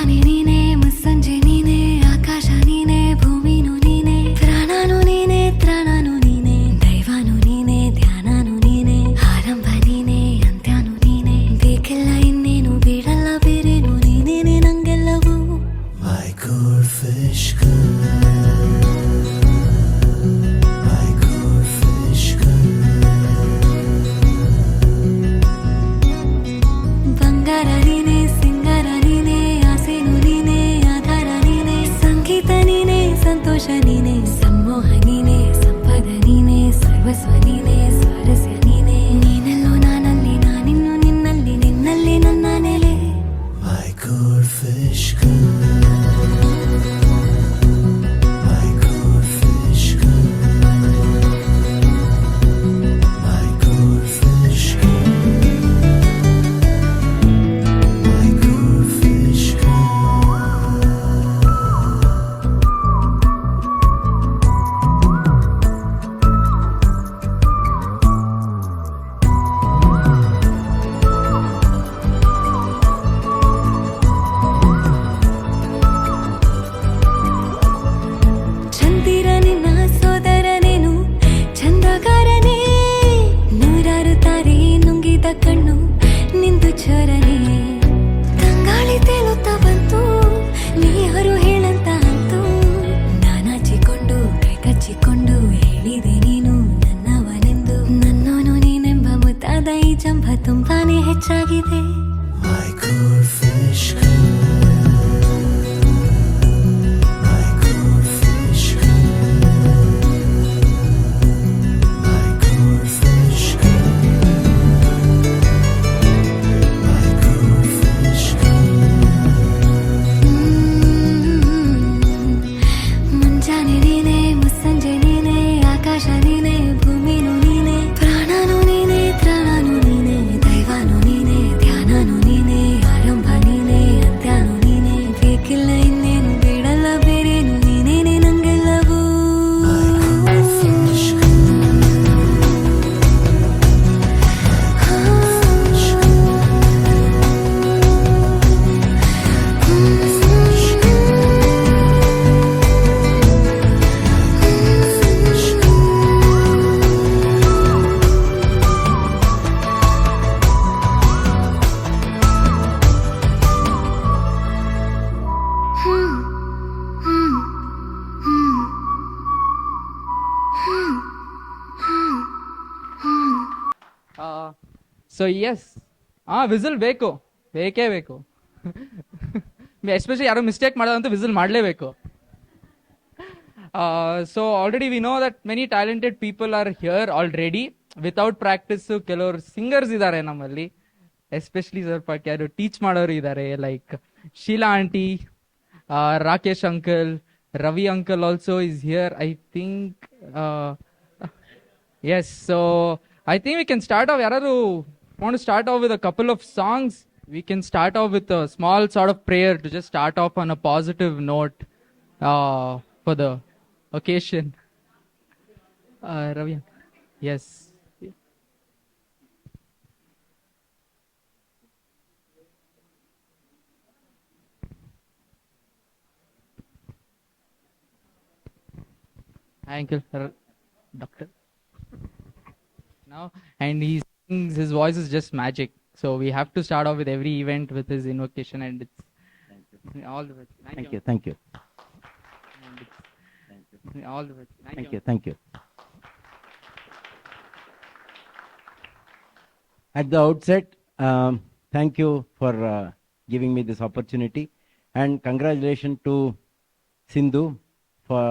ಮುಂಜಾನೆ ನೀನೆ ಮುಸ್ಸಂಜೆ ನೀನೆ ಆಕಾಶ ನೀನೆ ಭೂಮಿನು ನೀನೆ ಪ್ರಾಣನು ನೀನೆ ತ್ರಾಣನು ನೀನೆ ದೈವನು ನೀನೆ ಧ್ಯಾನನು ನೀನೆ ಆರಂಭ ನೀನೆ ಅಂತ್ಯನು ನೀನೆ ಬೇಕಿಲ್ಲ ಇನ್ನೇನು ಬಿಡಲ್ಲ ಬೇರೇನು ನೀನೇನೆ ನಂಗೆಲ್ಲವೂ My goldfish girl, my goldfish girl. ಬಂಗಾರ ನೀನೆ ಸಿಂಗಾರ ನೀನೆ ಆಸೆನು ನೀನೆ ಆಧಾರ ನೀನೆ ಸಂಗೀತ ನೀನೆ ಸಂತೋಷ ನೀನೆ ಸಂಮೋಹ ನೀನೆ ಸಂಪದ ನೀನೆ ಸರ್ವಸ್ವ ನೀನೆ ಸ್ವಾರಸ್ಯ ನೀನೆ ನೀನೆಲ್ಲೋ ನಾನಲ್ಲಿ ನಾನಿನ್ನು ನಿನ್ನಲ್ಲಿ ನಿನ್ನಲ್ಲಿ ನನ್ನ ನೆಲೆ My goldfish girl, my goldfish girl, my goldfish girl, my goldfish girl. ಚಂದಿರ ನಿನ್ನ ಸೋದರನೇನು ಚಂದಗಾರನೇ ನೂರಾರು ತಾರೆ ನುಂಗಿದ ಕಣ್ಣು ನಿಂದು ಚೋರನೆ ತಂಗಾಳಿ ತೇಲುತ್ತಾ ಬಂತು ನೀ ಯಾರು ಹೇಳಂತ ಅಂತು ನಾನಾಚಿಕೊಂಡು ಕೈ ಕಚ್ಚಿಕೊಂಡು ಹೇಳಿದೆ ನೀನು ನನ್ನವನೆಂದು ನನ್ನೋನು ನೀನೆಂಬ ಮುತ್ತಾದ ಈ ಜಂಭ ತುಂಬಾನೇ ಹೆಚ್ಚಾಗಿದೆ My goldfish girl, my goldfish girl, my goldfish girl, my goldfish girl. ಮುಂಜಾನೆ ನೀನೆ ಮುಸ್ಸಂಜೆ ನೀನೆ ಆಕಾಶ ನೀನೆ ಭೂಮಿನು ನೀನೆ ಪ್ರಾಣನು ನೀನೆ ತ್ರಾಣನು ನೀನೆ ದೈವನು ನೀನೆ ಧ್ಯಾನನು ನೀನೆ ಆರಂಭ ನೀನೆ ಅಂತ್ಯನು ನೀನೆ ಬೇಕಿಲ್ಲ ಇನ್ನೇನು ಬಿಡಲ್ಲ ಬೇರೇನು ನೀನೇನೆ ನಂಗೆಲ್ಲವೂ Goldfish girl, goldfish so yes whistle ಬೇಕು, ಬೇಕೇ ಬೇಕು. ಎಸ್ಪೆಷಲಿ ಯಾರೋ ಮಿಸ್ಟೇಕ್ ಮಾಡೋದಂತೂ ವಿಸಿಲ್ ಮಾಡಲೇಬೇಕು. So already we know that many talented people are here already without practice. ಕೆಲವರು ಸಿಂಗರ್ಸ್ ಇದ್ದಾರೆ ನಮ್ಮಲ್ಲಿ, ಎಸ್ಪೆಷಲಿ ಸ್ವಲ್ಪ ಯಾರು ಟೀಚ್ ಮಾಡೋರು ಇದ್ದಾರೆ, like Sheela aunty, Rakesh uncle, Ravi uncle also is here I think. Yes, so I think we can start off. Yararu want to start off with a couple of songs. We can start off with a small sort of prayer to just start off on a positive note for the occasion. Ravi, yes. Hi, Uncle, Doctor. Now, and he sings, his voice is just magic. So we have to start off with every event with his invocation, and it's all the way. Thank you, thank you, All the way. thank you, thank you. At the outset, thank you for giving me this opportunity, and congratulations to Sindhu for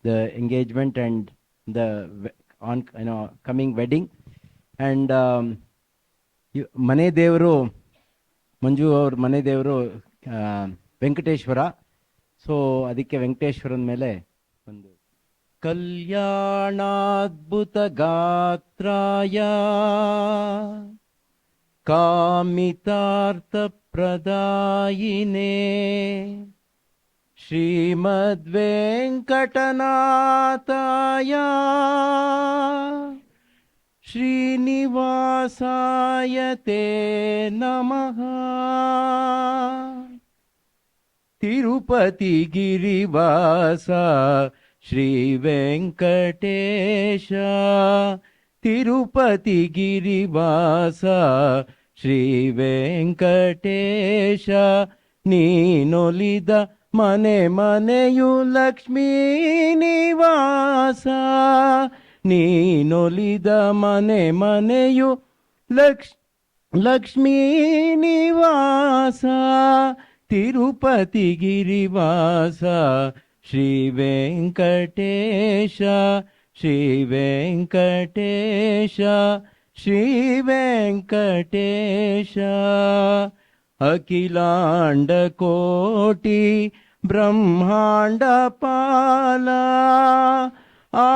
the engagement and the coming wedding. And ಮನೆ ದೇವರು ಮಂಜು ಅವ್ರ ಮನೆ ದೇವರು Venkateshwara. So ಅದಕ್ಕೆ ವೆಂಕಟೇಶ್ವರನ ಮೇಲೆ ಒಂದು ಕಲ್ಯಾಣಾದ್ಭುತ ಗಾತ್ರಾಯ ಕಾಮಿತಾರ್ಥ ಪ್ರದಾಯಿನೇ ಶ್ರೀಮದ್ವೆಂಕಟನಾಥಾಯ ಶ್ರೀನಿವಾಸಾಯ ತೇ ನಮಃ. ತಿರುಪತಿ ಗಿರಿವಾಸ ಶ್ರೀ ವೆಂಕಟೇಶ. ತಿರುಪತಿ ಗಿರಿವಾಸ ಶ್ರೀ ವೆಂಕಟೇಶ. ನೀನೊಲಿದ ಮನೆ ಮನೆಯು ಲಕ್ಷ್ಮೀ ನಿವಾಸ. ನೀನೊಲಿದ ಮನೆ ಮನೆಯು ಲಕ್ಷ್ಮೀ ನಿವಾಸ. ತಿರುಪತಿ ಗಿರಿವಾಸ ಶ್ರೀ ವೆಂಕಟೇಶ. ಶ್ರೀ ವೆಂಕಟೇಶ. ಶ್ರೀ ವೆಂಕಟೇಶ. ಅಖಿಲಾಂಡ ಕೋಟಿ ಬ್ರಹ್ಮಾಂಡ ಪಾಲ. ಆ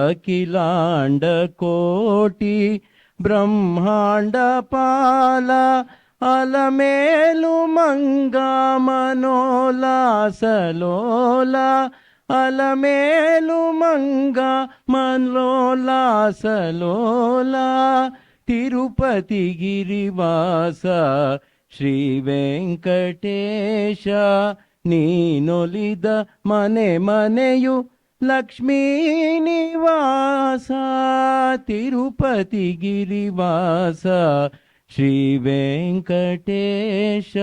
ಅಖಿಲಾಂಡ ಕೋಟಿ ಬ್ರಹ್ಮಾಂಡ ಪಾಲ. ಅಲಮೇಲು ಮಂಗ ಮನೋಲಾಸಲೋಲ. ಅಲಮೇಲು ಮಂಗ ಮನೋಲಾಸಲೋಲ. ತಿರುಪತಿ ಗಿರಿವಾಸ ಶ್ರೀ ವೆಂಕಟೇಶ. ನೀನೊಲಿದ ಮನೆ ಮನೆಯು ಲಕ್ಷ್ಮೀ ನಿವಾಸ. ತಿರುಪತಿ ಗಿರಿವಾಸ ಶ್ರೀ ವೆಂಕಟೇಶ.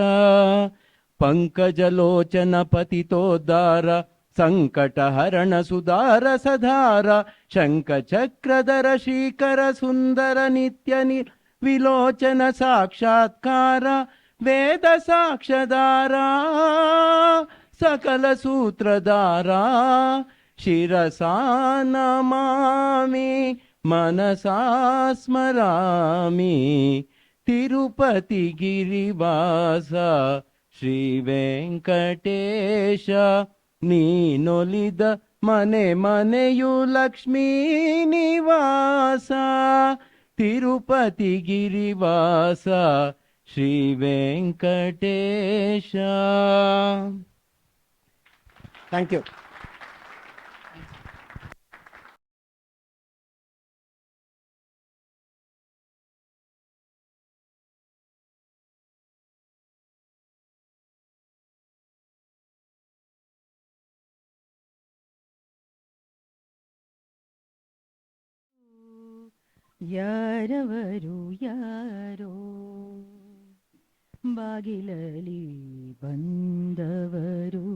ಪಂಕಜಲೋಚನ ಪತಿತೋದ್ಧಾರ ಸಂಕಟ ಹರಣ ಸುಧಾರ ಸಧಾರ. ಶಂಖ ಚಕ್ರಧರ ಶ್ರೀಕರ ಸುಂದರ ನಿತ್ಯ ವಿಲೋಚನ ಸಾಕ್ಷಾತ್ಕಾರ. ವೇದ ಸಾಕ್ಷಧಾರ ಸಕಲ ಸೂತ್ರಧಾರ. ಶಿರಸಾ ನಮಾಮಿ ಮನಸಾ ಸ್ಮರಾಮಿ. ತಿರುಪತಿ ಗಿರಿವಾಸ ಶ್ರೀ ವೆಂಕಟೇಶ. ನೀನೊಲಿದ ಮನೆ ಮನೆಯು ಲಕ್ಷ್ಮೀ ನಿವಾಸ. ತಿರುಪತಿ ಗಿರಿವಾಸ ಶ್ರೀ ವೆಂಕಟೇಶ. Thank you. ಯಾರವರು ಯಾರೋ ಬಾಗಿಲಲಿ ಬಂದವರು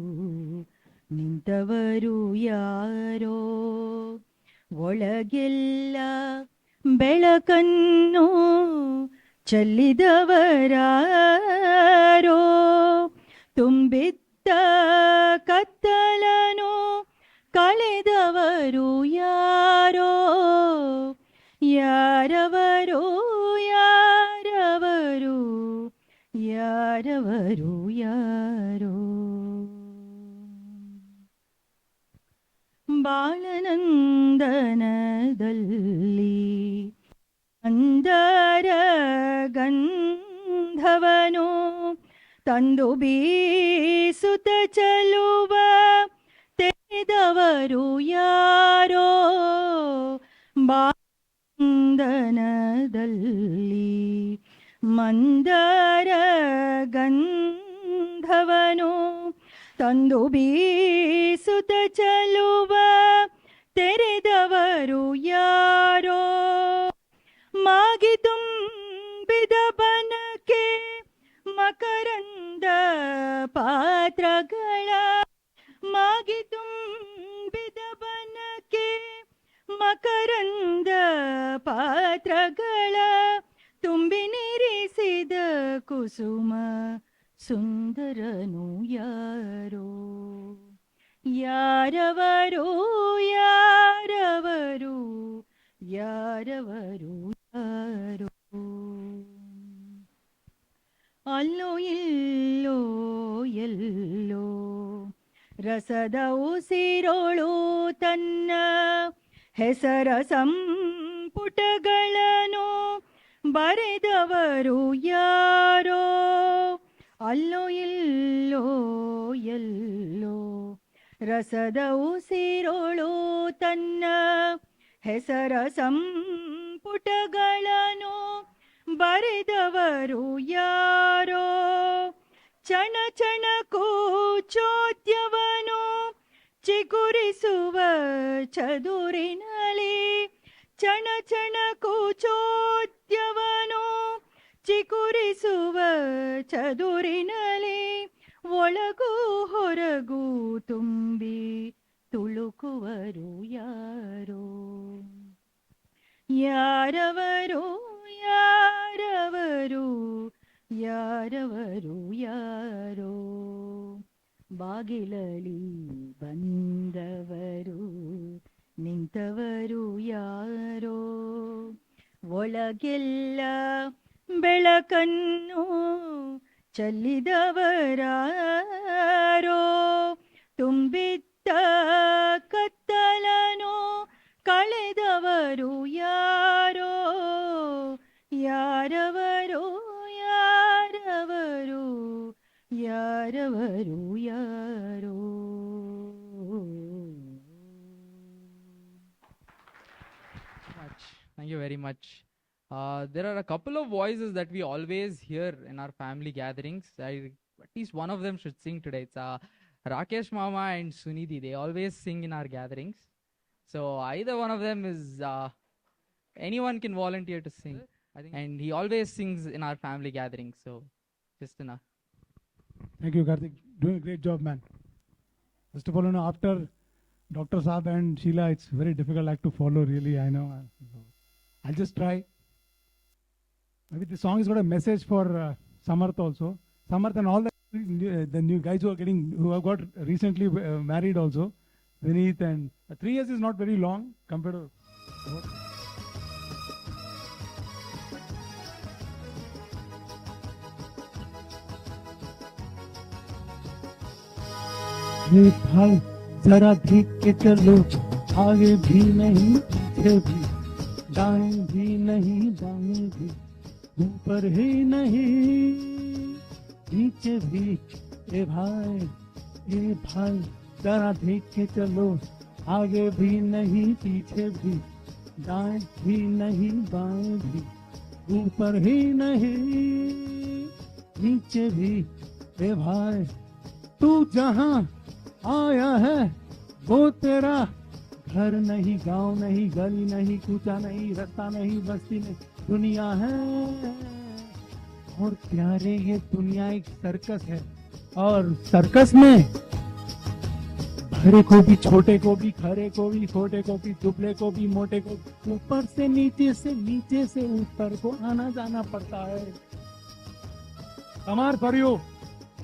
ನಿಂತವರು ಯಾರೋ. ಒಳಗೆಲ್ಲ ಬೆಳಕನ್ನು ಚೆಲ್ಲಿದವರಾರೋ. ತುಂಬಿದ್ದ ಕತ್ತಲನು ಕಳೆದವರು ಯಾರೋ. ಯಾರವರು ಯಾರವರು ಯಾರವರು ಯಾರೋ. ಬಾಳನಂದನದಲ್ಲಿ ಅಂದರ ಗಂಧವನು ತಂದು ಬೀಸುತ್ತ ಚಲುವ ತೆರೆದವರು ಯಾರೋ. ಮಂದನದಲ್ಲಿ ಮಂದರ ಗಂಧವನು ತಂದು ಬೀಸುತ್ತ ಚಲುವ ತೆರೆದವರು ಯಾರೋ. ಮಾಗಿ ತುಂಬಿದ ಬನಕೆ ಮಕರಂದ ಪಾತ್ರಗಳ. ಮಾಗಿ ತುಂಬಿದ ಬನಕೆ ಮಕರಂದ ಪಾತ್ರಗಳ. ತುಂಬಿ ನಿರಿಸಿದ ಕುಸುಮ ಸುಂದರನು ಯಾರೋ. ಯಾರವರು ಯಾರವರು ಯಾರವರು ಯಾರೋ. ಅಲ್ಲೋ ಇಲ್ಲೋ ಎಲ್ಲೋ ರಸದ ಉಸಿರೋಳು ತನ್ನ ಹೆಸರ ಸಂಪುಟಗಳನ್ನು ಬರೆದವರು ಯಾರೋ. ಅಲ್ಲೋ ಇಲ್ಲೋ ಎಲ್ಲೋ ರಸದ ಉಸಿರೋಳು ತನ್ನ ಹೆಸರ ಸಂಪುಟಗಳನ್ನು ಬರೆದವರು ಯಾರೋ ಚಣ ಚಣಕೂ ಚೋದ್ಯವನು ಚಿಗುರಿಸುವ ಚದುರಿನಲಿ ಚಣ ಚಣಕೂ ಚೋದ್ಯವನು ಚಿಗುರಿಸುವ ಚದುರಿನಲಿ ಒಳಗೂ ಹೊರಗೂ ತುಂಬಿ ತುಳುಕುವರು ಯಾರೋ ಯಾರವರು ಯಾರವರು ಯಾರವರು ಯಾರೋ ಬಾಗಿಲಲ್ಲಿ ಬಂದವರು ನಿಂತವರು ಯಾರೋ ಒಳಗೆಲ್ಲ ಬೆಳಕನ್ನು ಚೆಲ್ಲಿದವರಾರೋ ತುಂಬಿದ್ದ ಕತ್ತಲನು ಕಳೆದವರು ಯಾರೋ ಯಾರವರು ಯಾರವರು ಯಾರವರು ಯಾರೋ Much. Thank you very much. There are a couple of voices that we always hear in our family gatherings. At least one of them should sing today. It's Rakesh Mama and Sunidhi. They always sing in our gatherings. So either one of them is anyone can volunteer to sing. And he always sings in our family gatherings. So just enough. Thank you, Karthik. Doing a great job, man. First of all, after Dr. Saab and Sheila, it's very difficult act to follow, really, I know. I'll just try. Maybe the song has got a message for Samarth also. Samarth and all the new guys who have got recently married also. Vineet and 3 years is not very long compared to... ये भाई जरा देख के चलो आगे भी नहीं पीछे भी दाएं भी नहीं बाएं भी ऊपर ही नहीं नीचे भी ए भाई जरा देख के चलो आगे भी नहीं पीछे भी दाएं भी नहीं बाएं भी ऊपर ही नहीं नीचे भी ए भाई तू जहां आया है वो तेरा घर नहीं गांव नहीं गली नहीं कूचा नहीं रास्ता नहीं बस्ती नहीं दुनिया है और प्यारे ये दुनिया एक सर्कस है और सर्कस में बड़े को भी छोटे को भी खरे को भी छोटे को भी दुबले को भी मोटे को ऊपर से नीचे से ऊपर को आना जाना पड़ता है कमार परियो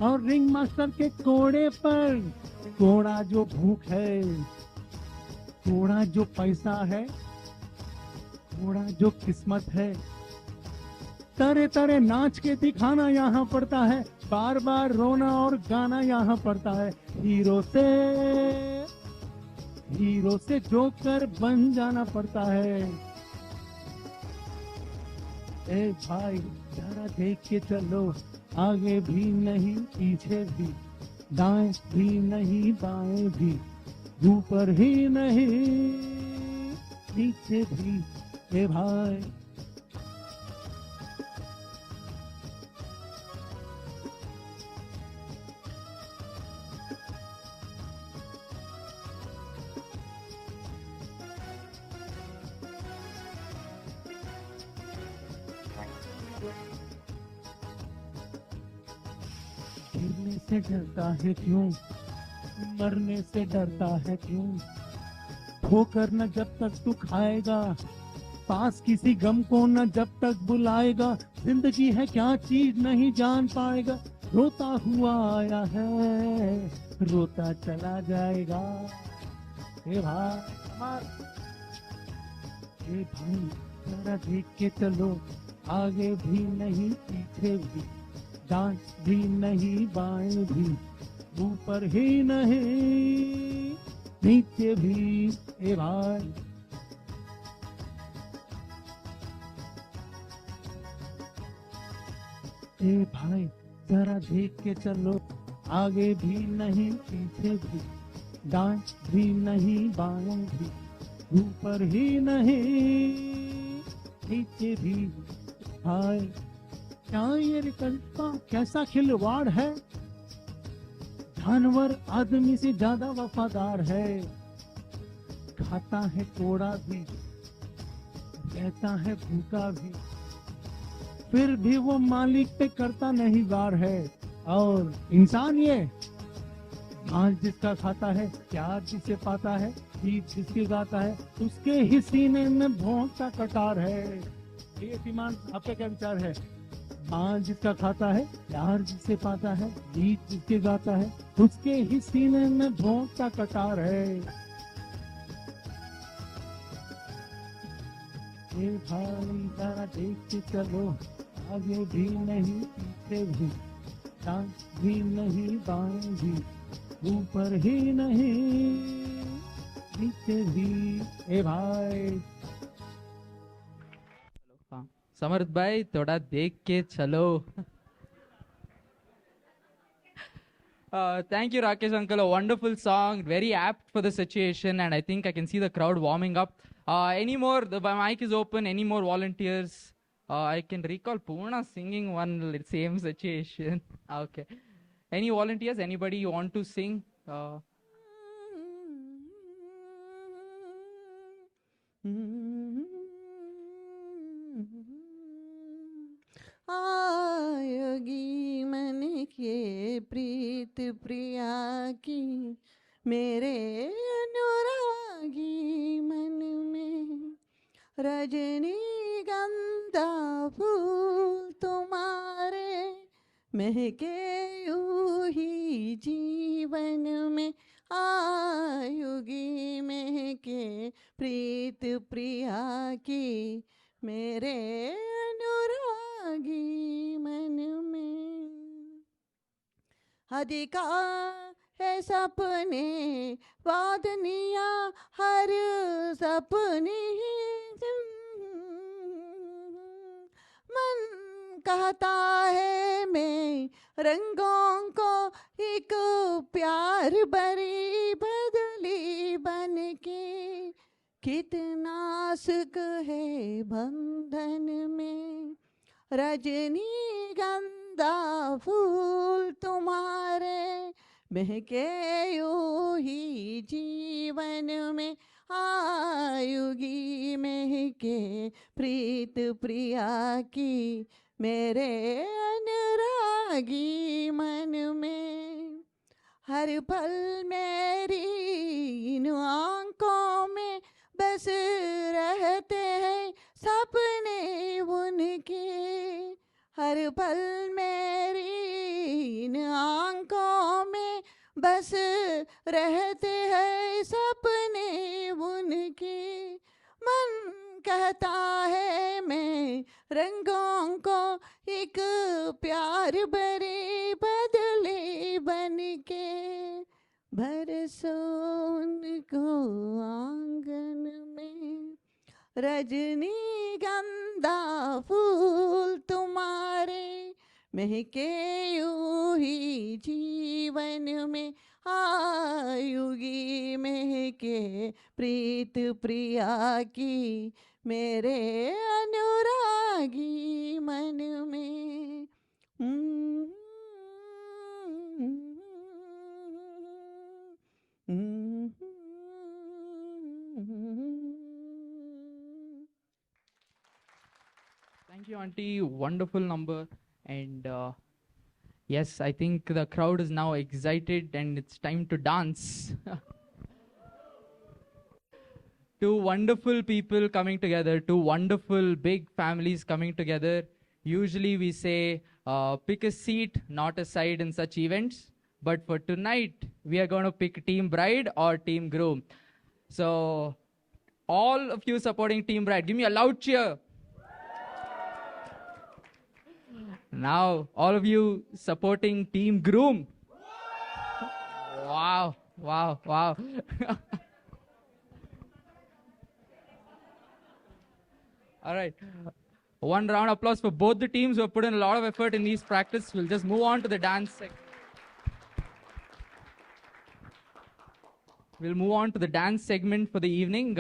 और रिंग मास्टर के कोड़े पर कोड़ा जो भूख है कोड़ा जो पैसा है कोड़ा जो किस्मत है तरह तरह नाच के दिखाना यहाँ पड़ता है बार बार रोना और गाना यहाँ पड़ता है हीरो से जोकर बन जाना पड़ता है ए भाई जरा देख के चलो आगे भी नहीं पीछे भी दाएं भी नहीं बाएं भी ऊपर ही नहीं नीचे भी ए भाई गिरने से डरता है क्यों मरने से डरता है क्यों ठोकर न जब तक तू खाएगा पास किसी गम को न जब तक बुलाएगा जिंदगी है क्या चीज नहीं जान पाएगा रोता हुआ आया है रोता चला जाएगा ए भाई जरा देख के चलो आगे भी नहीं पीछे भी दाएं भी नहीं बाएं भी ऊपर ही नहीं नीचे भी ए भाई जरा देख के चलो आगे भी नहीं पीछे भी दाएं भी नहीं बाएं भी ऊपर ही नहीं नीचे भी हाय क्या ये विकल्प का कैसा खिलवाड़ है, जानवर आदमी से ज्यादा वफादार है, खाता है कोड़ा भी रहता है भूखा भी, फिर भी वो मालिक पे करता नहीं वार है। और इंसान ये घास जिसका खाता है, प्यार जिसे पाता है, गीत जिसके गाता है, उसके ही सीने में भौंकता कटार है। ये ईमान आपका क्या विचार है? मां जिसका खाता है, प्यार जिसे पाता है, गीत जिसके गाता है, उसके ही सीने में भौंकता कटार है। ये भाई जरा देख के चलो, आगे भी नहीं पीछे भी, दाएं भी नहीं बाएं भी, ऊपर ही नहीं नीचे भी। ए भाई हाँ, समर्थ भाई थोड़ा देख के चलो. Thank you, Rakesh uncle. A wonderful song, very apt for the situation, and I think I can see the crowd warming up. Any more? The mic is open. Any more volunteers? I can recall Purna singing one same situation. Okay. Any volunteers? Anybody you want to sing? आयोगी मन के प्रीत प्रिया की, मेरे अनुरागी मन में, रजनीगंधा फूल तुम्हारे महके यूं ही जीवन में, आयुगी महके प्रीत प्रिया की, मेरे अनुरागी मन में। अधिकार है सपने वादनिया, हर सपने मन कहता है मैं रंगों को एक प्यार भरी बदली बन के, कितना सुख है बंधन में, रजनीगंधा फूल तुम्हारे महके यूं ही जीवन में, आयुगी महके प्रीत प्रिया की, मेरे अनुरागी मन में। हर पल मेरी इन आंखों में बस रहते हैं सपने उनके, हर पल मेरी इन आंखों में बस रहते हैं सपने उनके। मन कहता है मैं रंगों को एक प्यार भरे बदले बन के, बरसों उनको आंगन में, रजनीगंधा फूल तुम्हारे महके यूं ही जीवन में, आयुगी महके प्रीत प्रिया की, मेरे अनुरागी मन में। Thank you, Auntie. Wonderful number. And yes, I think the crowd is now excited and it's time to dance. Two wonderful people coming together, two wonderful big families coming together. Usually we say, pick a seat, not a side in such events. But for tonight, we are going to pick Team Bride or Team Groom. So, all of you supporting Team Bride, give me a loud cheer. Now, all of you supporting Team Groom. Wow, wow, wow. All right. One round of applause for both the teams who have put in a lot of effort in these practice. We'll just move on to the dance section. We'll move on to the dance segment for the evening.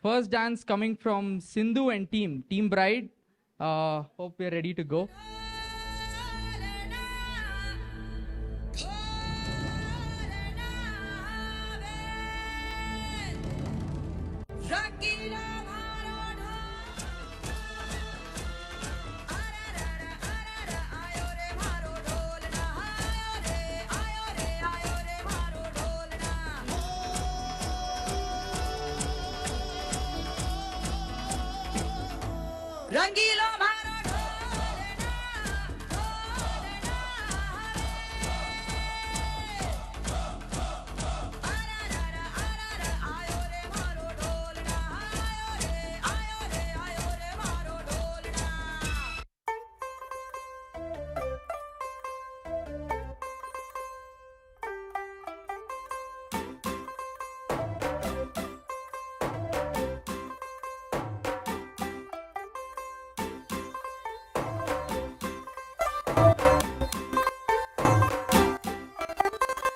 First dance coming from Sindhu and Team Bride. Hope we are ready to go. रंगीलो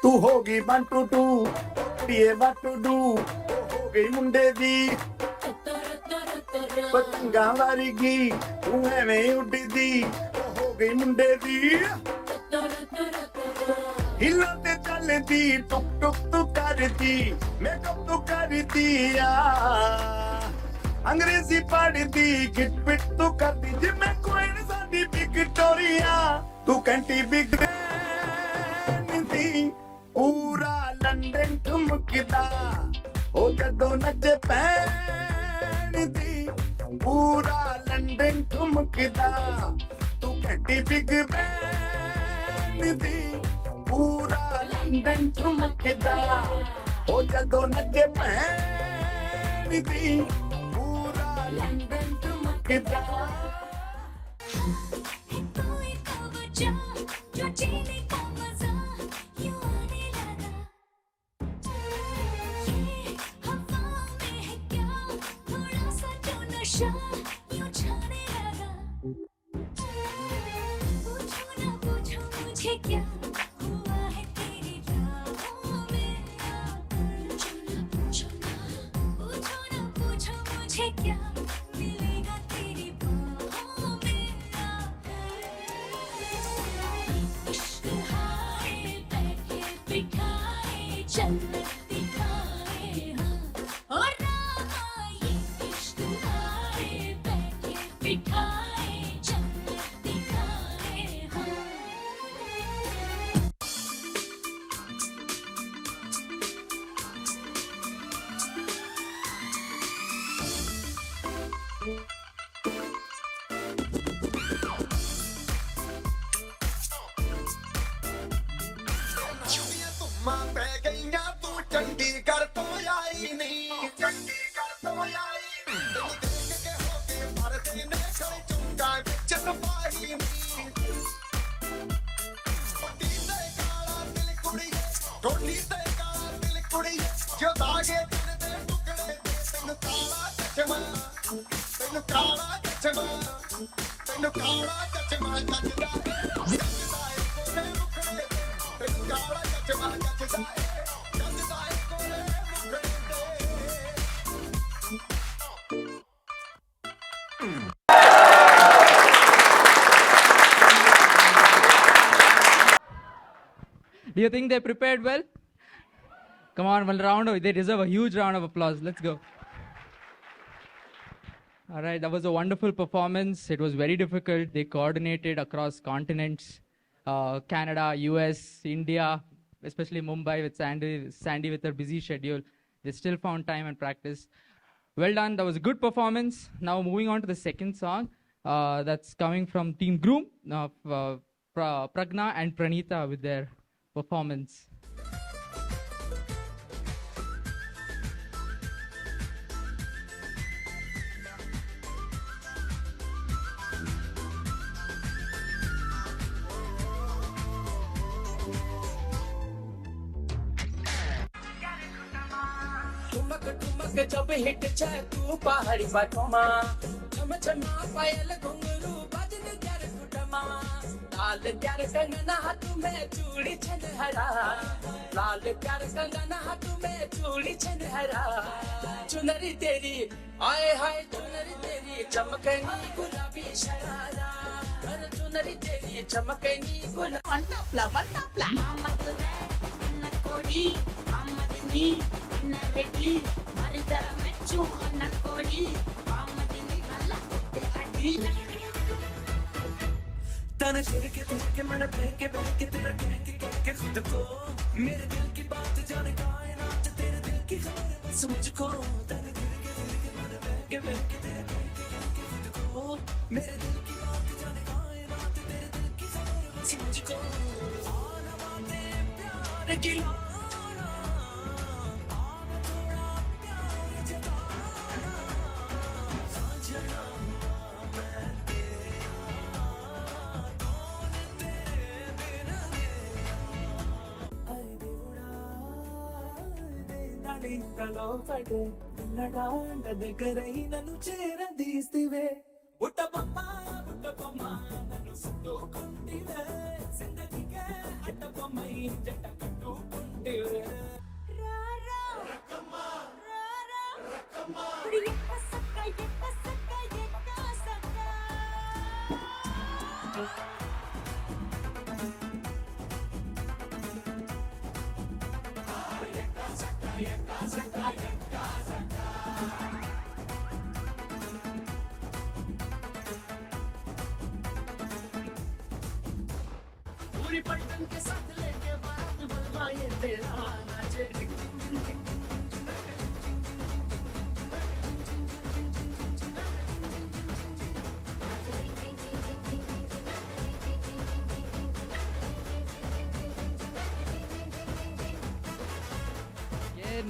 तू होगी 1 2 2 पीए 1 2 2 हो गई मुंडे दी पतंगा वारीगी तू एवें उड़दी हो गई मुंडे दी हिला ते चलदी टुक टुक तू करदी मेकअप तू करदी आ अंग्रेजी पढ़दी गिट पिट तू करदी जिम्मे कोई नहीं साडी विक्टोरिया तू कैंटी बिग पूरा लंदन ठुमकदा ओ जदों नच पैन दी पूरा लंदन ठुमकदा तू घटी बिग बैन दी पूरा लंदन ठुमकदा ओ जदों नच पैन दी पूरा लंदन ठुमकदा जो जीने का मजा यूं आने लगा ये हवा में है क्या थोड़ा सा जो नशा यूं छाने लगा पूछो ना पूछो मुझे क्या हुआ है तेरी राहों में पूछो ना पूछो मुझे क्या मिलेगा तेरी बाहों में इश्क हाय बैठे बिठाए जन्नत दिखाए हाँ और राह ये इश्क हाय बैठे बिठाए जन्नत दिखाए हाँ ਧੁੰਮਾਂ ਪੈ ਗਈਆਂ ਤੂੰ ਚੰਡੀਗੜ੍ਹ ਤੋਂ ਆਈ ਨਹੀਂ ਚੰਡੀਗੜ੍ਹ ਤੋਂ ਆਈ ਤੈਨੂੰ ਦੇਖ ਕੇ ਹੋ ਕੇ ਮਰਦੇ ਨੇ ਕੋਈ ਚੁੰਗਾ ਵਿੱਚ ਨਪਾਹੀ ਨਹੀਂ ਟੋਟੀ ਤੇ ਕਾਲਾ ਦਿਲ ਕੁੜੀਏ ਟੋਟੀ ਤੇ ਕਾਲਾ ਦਿਲ ਕੁੜੀਏ ਜੋ ਦਾਗੇ ਦਿਲ ਦੇ ਟੁਕੜੇ ਦੇ ਤੈਨੂੰ ਕਾਲਾ ਚਸ਼ਮਾ ਤੈਨੂੰ ਕਾਲਾ ਚਸ਼ਮਾ ਤੈਨੂੰ ਕਾਲਾ ਚਸ਼ਮਾ ਜੱਜਦਾ ਜੱਜਦਾ ਕੋਲੇ ਮੁਖੜੇ ਤੈਨੂੰ ਕਾਲਾ ਚਸ਼ਮਾ ਜੱਜਦਾ ਜੱਜਦਾ ਕੋਲੇ ਮੁਖੜੇ Do you think they prepared well? Come on, one round. They deserve a huge round of applause. Let's go. All right, that was a wonderful performance. It was very difficult. They coordinated across continents, Canada, US, India, especially Mumbai with Sandy with her busy schedule. They still found time and practice. Well done. That was a good performance. Now moving on to the second song. That's coming from Team Groom, Pragna and Pranita with their performance. ठुमक ठुमक जब hit जाए तू पहाड़ी बाटोमा छम छमा पायल घुंघरू बजन जर कुटमा लाल प्यार कंगना हाथ में चूड़ी छनहरा, लाल प्यार कंगना हाथ में चूड़ी छनहरा, चुनरी तेरी आए हाय चुनरी तेरी चमकनी गुलाबी शरारा, अरे चुनरी तेरी चमकनी गुलाबी कोडी आमदनी नरेडी मरदर मेचू न कोडी आमदनी गल्ला कोडी तने छिड़ के मन बह के तेरा कह के खुद को मेरे दिल की बात जाने कायनात तेरे दिल की खबर समझ को तने छिड़ के मन बह के तेरा कह के खुद को मेरे दिल की बात जाने कायनात तेरे दिल की खबर समझ को आना बातें प्यार की लाना आना थोड़ा प्यार जताना साजना मैं తలో పడే నడాండ దగ్గరై నన్ను చేరదీస్తివే బుట్టబొమ్మ నన్ను సుట్టుకుంటివే జిందగీకే అడ్డబొమ్మై జంట కట్టుకుంటివే पूरी पट्टन के साथ लेके बात बुलवाए तेरा नाचे Again,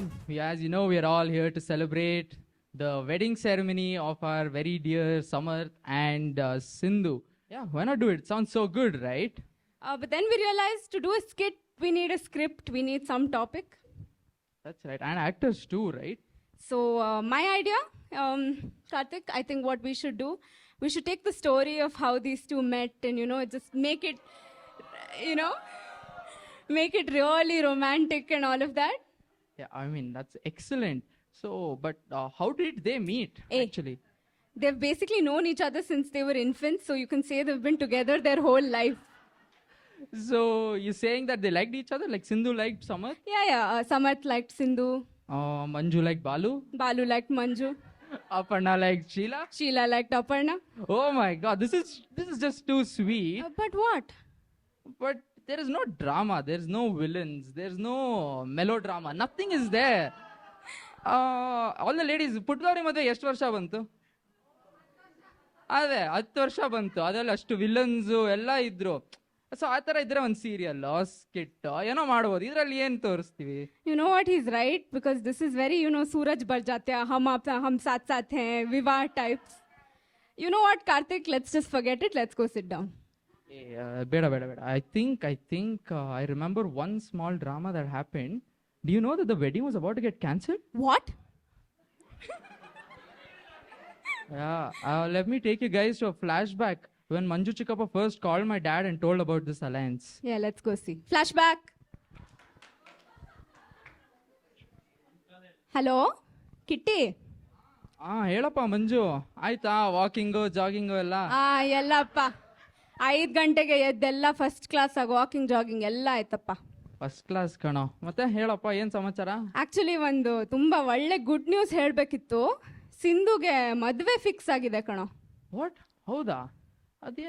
as you know, we are all here to celebrate the wedding ceremony of our very dear Samarth and Sindhu. Yeah, why not do it? Sounds so good, right? But then we realized to do a skit, we need a script, we need some topic. That's right. And actors too, right? So my idea, Karthik, I think what we should do, we should take the story of how these two met and, just make it, make it really romantic and all of that. Yeah, I mean, that's excellent. So, but how did they meet, actually? They've basically known each other since they were infants, so you can say they've been together their whole life. So, you're saying that they liked each other? Like Sindhu liked Samarth? Yeah. Samarth liked Sindhu. Manju liked Balu? Balu liked Manju. Aparna liked Sheila? Sheila liked Aparna. Oh my God, this is just too sweet. But what? But there is no drama, there's no villains, there's no melodrama, nothing is there. All the ladies, ಪುಟ್ಟದವ್ರಿ ಮದುವೆ ಎಷ್ಟು ವರ್ಷ ಬಂತು? ಅದೇ 10 ವರ್ಷ ಬಂತು. ಅದರಲ್ಲಿ ಅಷ್ಟು ವಿಲನ್ಸು ಎಲ್ಲ ಇದ್ರು. ಸೊ ಆ ಥರ ಇದ್ರೆ ಒಂದು ಸೀರಿಯಲ್ ಸ್ಕಿಟ್ ಏನೋ ಮಾಡ್ಬೋದು. ಇದರಲ್ಲಿ ಏನು ತೋರಿಸ್ತೀವಿ? You know what, he's right, because this is very, Suraj Barjatya, hum saath saath hain, Vivaah types. You know what, Karthik, let's just forget it, let's go sit down. ಬೇಡ. I think I remember one small drama that happened. Do you know that the wedding was about to get cancelled? What? Yeah. Let me take you guys to a flashback when Manju Chikkappa first called my dad and told about this alliance. Yeah, let's go see. Flashback. Hello, Kitty. ಹೇಳಪ್ಪ ಮಂಜು, ಆಯ್ತಾ walking jogging ಎಲ್ಲ? ಎಲ್ಲಪ್ಪ 5 ಗಂಟೆಗೆ ಎದ್ದೆಲ್ಲ first class ಆಗಿ walking jogging ಎಲ್ಲ ಆಯ್ತಪ್ಪ. First class ಕಣೋ. ಮತ್ತೆ ಹೇಳಪ್ಪ, ಏನ್ ಸಮಾಚಾರ? ಆಕ್ಚುಲಿ ಒಂದು ತುಂಬಾ ಒಳ್ಳೆ ಗುಡ್ ನ್ಯೂಸ್ ಹೇಳ್ಬೇಕಿತ್ತು. ಸಿಂಧುಗೆ ಮದ್ವೆ ಫಿಕ್ಸ್ ಆಗಿದೆ ಕಣೋ. ವಾಟ್? ಹೌದಾ? ಅದೇ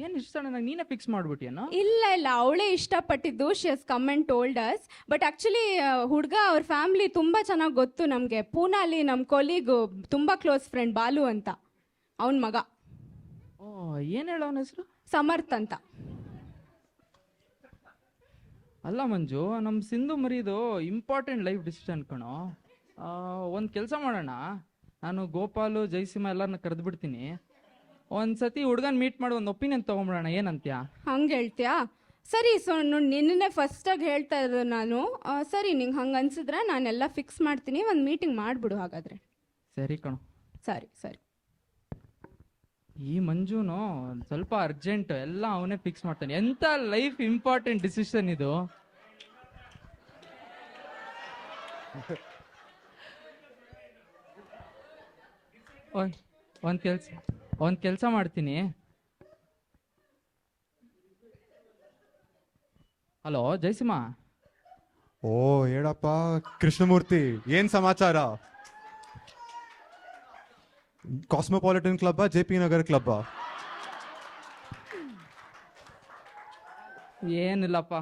ಏನ್ ಇಷ್ಟ ನನಗೆ ನೀನೇ ಫಿಕ್ಸ್ ಮಾಡ್ಬಿಟ್ಟಿಯೇನೋ? ಇಲ್ಲ ಅವಳೇ ಇಷ್ಟಪಟ್ಟಿದ್ದು. She has come and told us. But actually ಹುಡುಗ ಅವ್ರ ಫ್ಯಾಮಿಲಿ ತುಂಬಾ ಚೆನ್ನಾಗಿ ಗೊತ್ತು ನಮ್ಗೆ. ಪೂನಾಲಿ ನಮ್ಮ ಕೊಲೀಗ್ ತುಂಬಾ ಕ್ಲೋಸ್ ಫ್ರೆಂಡ್ ಬಾಲು ಅಂತ, ಅವನ್ ಮಗ. ಏನ್ ಹೇಳೋ ಅವನ ಹೆಸರು? ಸಮರ್ಥ್ ಅಂತ. ಅಲ್ಲ ಮಂಜು, ನಮ್ಮ ಸಿಂಧು ಮರಿದು ಇಂಪಾರ್ಟೆಂಟ್ ಲೈಫ್ ಡಿಸಿಷನ್ ಕಣೋ. ಒಂದು ಕೆಲಸ ಮಾಡೋಣ, ನಾನು ಗೋಪಾಲು ಜಯಸಿಂಹ ಎಲ್ಲರನ್ನ ಕರೆದು ಬಿಡ್ತೀನಿ. ಒಂದ್ಸತಿ ಹುಡುಗನ್ ಮೀಟ್ ಮಾಡಿ ಒಂದು ಒಪಿನಿಯನ್ ತಗೊಂಬಿಡೋಣ, ಏನಂತ್ಯಾ? ಹಂಗೆ ಹೇಳ್ತೀಯಾ? ಸರಿ. ಸೊ ನಿನ್ನೆ ಫಸ್ಟಾಗಿ ಹೇಳ್ತಾ ಇರೋದು ನಾನು. ಸರಿ, ನಿಂಗೆ ಹಂಗೆ ಅನ್ಸಿದ್ರೆ ನಾನೆಲ್ಲ ಫಿಕ್ಸ್ ಮಾಡ್ತೀನಿ. ಒಂದು ಮೀಟಿಂಗ್ ಮಾಡಿಬಿಡು ಹಾಗಾದ್ರೆ. ಸರಿ ಕಣೋ. ಸರಿ. ಈ ಮಂಜುನು ಒಂದ್ ಸ್ವಲ್ಪ ಅರ್ಜೆಂಟ್ ಎಲ್ಲ ಅವನೇ ಫಿಕ್ಸ್ ಮಾಡ್ತಾನೆ. ಎಂತ ಲೈಫ್ ಇಂಪಾರ್ಟೆಂಟ್ ಡಿಸಿಷನ್ ಇದು. ಒಂದ್ ಕೆಲ್ಸ ಮಾಡ್ತೀನಿ. ಹಲೋ ಜಯಸಿಂಹ. ಓ ಹೇಳಪ್ಪ ಕೃಷ್ಣಮೂರ್ತಿ, ಏನ್ ಸಮಾಚಾರ? ಕಾಸ್ಮೋಪಾಲಿಟನ್ ಕ್ಲಬ್ಬಾ JP ನಗರ್ ಕ್ಲಬ್ಬಾ? ಏನಿಲ್ಲಪ್ಪ,